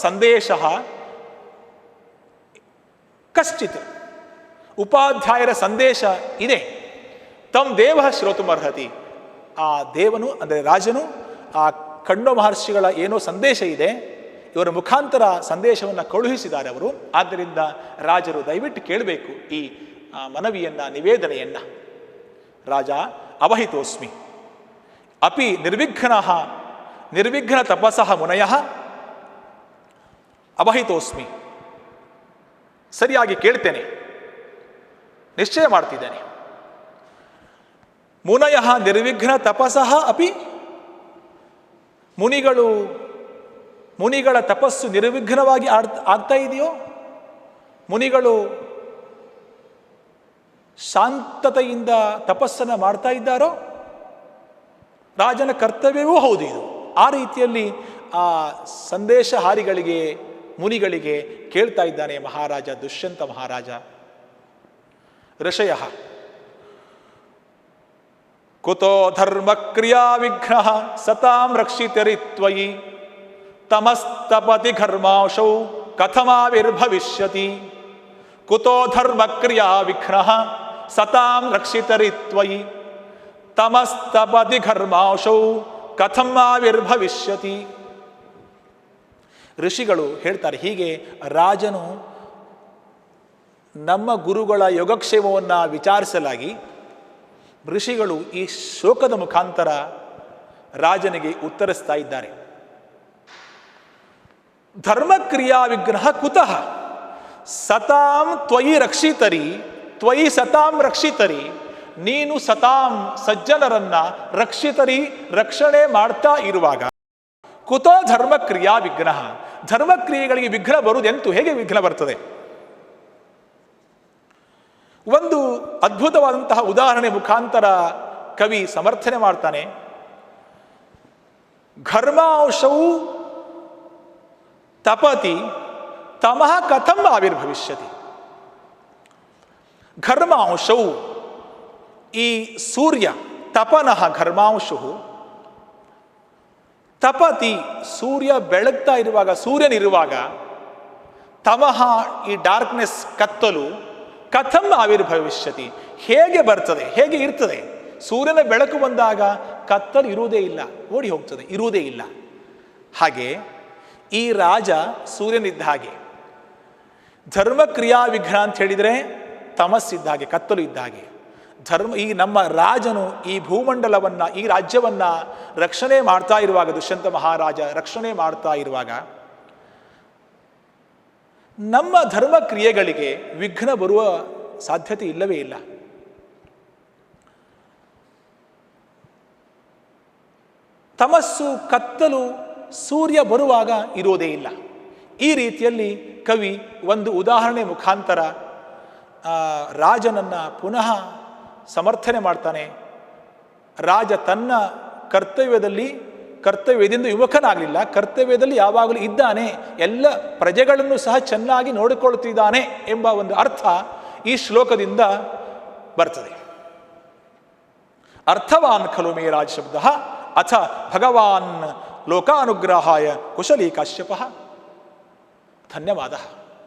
ಸಂದೇಶ ಕಶ್ಚಿತ್, ಉಪಾಧ್ಯಾಯರ ಸಂದೇಶ ಇದೆ. ತಂ ದೇವ ಶ್ರೋತುಮರ್ಹತಿ, ಆ ದೇವನು ಅಂದರೆ ರಾಜನು ಆ ಕಣ್ವ ಮಹರ್ಷಿಗಳ ಏನೋ ಸಂದೇಶ ಇದೆ, ಇವರ ಮುಖಾಂತರ ಸಂದೇಶವನ್ನು ಕಳುಹಿಸಿದ್ದಾರೆ ಅವರು. ಆದ್ದರಿಂದ ರಾಜರು ದಯವಿಟ್ಟು ಕೇಳಬೇಕು ಈ ಮನವಿಯನ್ನ, ನಿವೇದನೆಯನ್ನ. ರಾಜ ಅವಹಿತೋಸ್ಮಿ ಅಪಿ ನಿರ್ವಿಘ್ನ ತಪಸಃ ಮುನಯಃ ಅವಹಿತೋಸ್ಮಿ. ಸರಿಯಾಗಿ ಕೇಳ್ತೇನೆ, ನಿಶ್ಚಯ ಮಾಡ್ತಿದ್ದೇನೆ. ಮುನಯಃ ನಿರ್ವಿಘ್ನ ತಪಸಃ ಅಪಿ, ಮುನಿಗಳ ತಪಸ್ಸು ನಿರ್ವಿಘ್ನವಾಗಿ ಆಗ್ತಾ ಇದೆಯೋ, ಮುನಿಗಳು ಶಾಂತತೆಯಿಂದ ತಪಸ್ಸನ್ನು ಮಾಡ್ತಾ ಇದ್ದಾರೋ, ರಾಜನ ಕರ್ತವ್ಯವೂ ಹೌದು ಇದು. ಆ ರೀತಿಯಲ್ಲಿ ಆ ಸಂದೇಶಹಾರಿಗಳಿಗೆ, ಮುನಿಗಳಿಗೆ ಕೇಳ್ತಾ ಇದ್ದಾನೆ ಮಹಾರಾಜ ದುಷ್ಯಂತ ಮಹಾರಾಜ. ಋಷಯ ಕುತೋ ಧರ್ಮ ಕ್ರಿಯಾ ವಿಘ್ನ ಸತಾಂ ರಕ್ಷಿತರಿತ್ವಯಿ ತಮಸ್ತಪತಿ ಘರ್ಮಾಂಶೌ ಕಥಮಾವಿರ್ಭವಿಷ್ಯತಿ. ಕುತೋ ಧರ್ಮ ಕ್ರಿಯಾ ವಿಘ್ನ ಸತಾಂ ರಕ್ಷಿತರಿತ್ವಯಿ ತಮಸ್ತಪತಿ ಘರ್ಮಾಂಶೌ ಕಥಮಾವಿರ್ಭವಿಷ್ಯತಿ. ಋಷಿಗಳು ಹೇಳ್ತಾರೆ, ಹೀಗೆ ರಾಜನು ನಮ್ಮ ಗುರುಗಳ ಯೋಗಕ್ಷೇಮವನ್ನು ವಿಚಾರಿಸಲಾಗಿ ಋಷಿಗಳು ಈ ಶ್ಲೋಕದ ಮುಖಾಂತರ ರಾಜನಿಗೆ ಉತ್ತರಿಸ್ತಾ ಇದ್ದಾರೆ. ಧರ್ಮಕ್ರಿಯಾ ವಿಗ್ರಹ ಕುತಃ ಸತಾಂ ತ್ವಯಿ ರಕ್ಷಿತರಿ ತ್ವಯಿ ಸತಾಂ ರಕ್ಷಿತರಿ. ನೀನು ಸತಾಂ ಸಜ್ಜನರನ್ನ ರಕ್ಷಿತರಿ ರಕ್ಷಣೆ ಮಾಡ್ತಾ ಇರುವಾಗ ಕುತೋ ಧರ್ಮಕ್ರಿಯಾ ವಿಘ್ನ, ಧರ್ಮಕ್ರಿಯೆಗಳಿಗೆ ವಿಘ್ನ ಬರುವುದೆಂತೂ, ಹೇಗೆ ವಿಘ್ನ ಬರ್ತದೆ? ಒಂದು ಅದ್ಭುತವಾದಂತಹ ಉದಾಹರಣೆ ಮುಖಾಂತರ ಕವಿ ಸಮರ್ಥನೆ ಮಾಡ್ತಾನೆ. ಘರ್ಮಾಂಶವು ತಪತಿ ತಮಃ ಕಥಂ ಆವಿರ್ಭವಿಷ್ಯತಿ. ಘರ್ಮಾಂಶವು ಈ ಸೂರ್ಯ, ತಪನಃ ಘರ್ಮಾಂಶು ತಪತಿ, ಸೂರ್ಯ ಬೆಳಗ್ತಾ ಇರುವಾಗ, ಸೂರ್ಯನಿರುವಾಗ, ತಮಃ ಈ ಡಾರ್ಕ್ನೆಸ್, ಕತ್ತಲು, ಕಥಂ ಆವಿರ್ಭವಿಷ್ಯತಿ, ಹೇಗೆ ಬರ್ತದೆ, ಹೇಗೆ ಇರ್ತದೆ? ಸೂರ್ಯನ ಬೆಳಕು ಬಂದಾಗ ಕತ್ತಲು ಇರುವುದೇ ಇಲ್ಲ, ಓಡಿ ಹೋಗ್ತದೆ, ಇರುವುದೇ ಇಲ್ಲ. ಹಾಗೆ ಈ ರಾಜ ಸೂರ್ಯನಿದ್ದ ಹಾಗೆ, ಧರ್ಮಕ್ರಿಯಾ ವಿಘ್ನ ಅಂತ ಹೇಳಿದರೆ ತಮಸ್ಸಿದ್ದ ಹಾಗೆ, ಕತ್ತಲು ಇದ್ದ ಹಾಗೆ. ಈ ನಮ್ಮ ರಾಜನು ಈ ಭೂಮಂಡಲವನ್ನ, ಈ ರಾಜ್ಯವನ್ನ ರಕ್ಷಣೆ ಮಾಡ್ತಾ ಇರುವಾಗ, ದುಷ್ಯಂತ ಮಹಾರಾಜ ರಕ್ಷಣೆ ಮಾಡ್ತಾ ಇರುವಾಗ ನಮ್ಮ ಧರ್ಮ ಕ್ರಿಯೆಗಳಿಗೆ ವಿಘ್ನ ಬರುವ ಸಾಧ್ಯತೆ ಇಲ್ಲವೇ ಇಲ್ಲ. ತಮಸ್ಸು, ಕತ್ತಲು, ಸೂರ್ಯ ಬರುವಾಗ ಇರೋದೇ ಇಲ್ಲ. ಈ ರೀತಿಯಲ್ಲಿ ಕವಿ ಒಂದು ಉದಾಹರಣೆ ಮುಖಾಂತರ ರಾಜನನ್ನ ಪುನಃ ಸಮರ್ಥನೆ ಮಾಡ್ತಾನೆ. ರಾಜ ತನ್ನ ಕರ್ತವ್ಯದಿಂದ ವಿಮುಖನಾಗಲಿಲ್ಲ, ಕರ್ತವ್ಯದಲ್ಲಿ ಯಾವಾಗಲೂ ಇದ್ದಾನೆ, ಎಲ್ಲ ಪ್ರಜೆಗಳನ್ನು ಸಹ ಚೆನ್ನಾಗಿ ನೋಡಿಕೊಳ್ಳುತ್ತಿದ್ದಾನೆ ಎಂಬ ಒಂದು ಅರ್ಥ ಈ ಶ್ಲೋಕದಿಂದ ಬರ್ತದೆ. ಅರ್ಥವಾನ್ ಖಲು ಮೇ ರಾಜ ಶಬ್ದ ಅಥ ಭಗವಾನ್ ಲೋಕಾನುಗ್ರಹಾಯ ಕುಶಲೀ ಕಾಶ್ಯಪಃ. ಧನ್ಯವಾದ.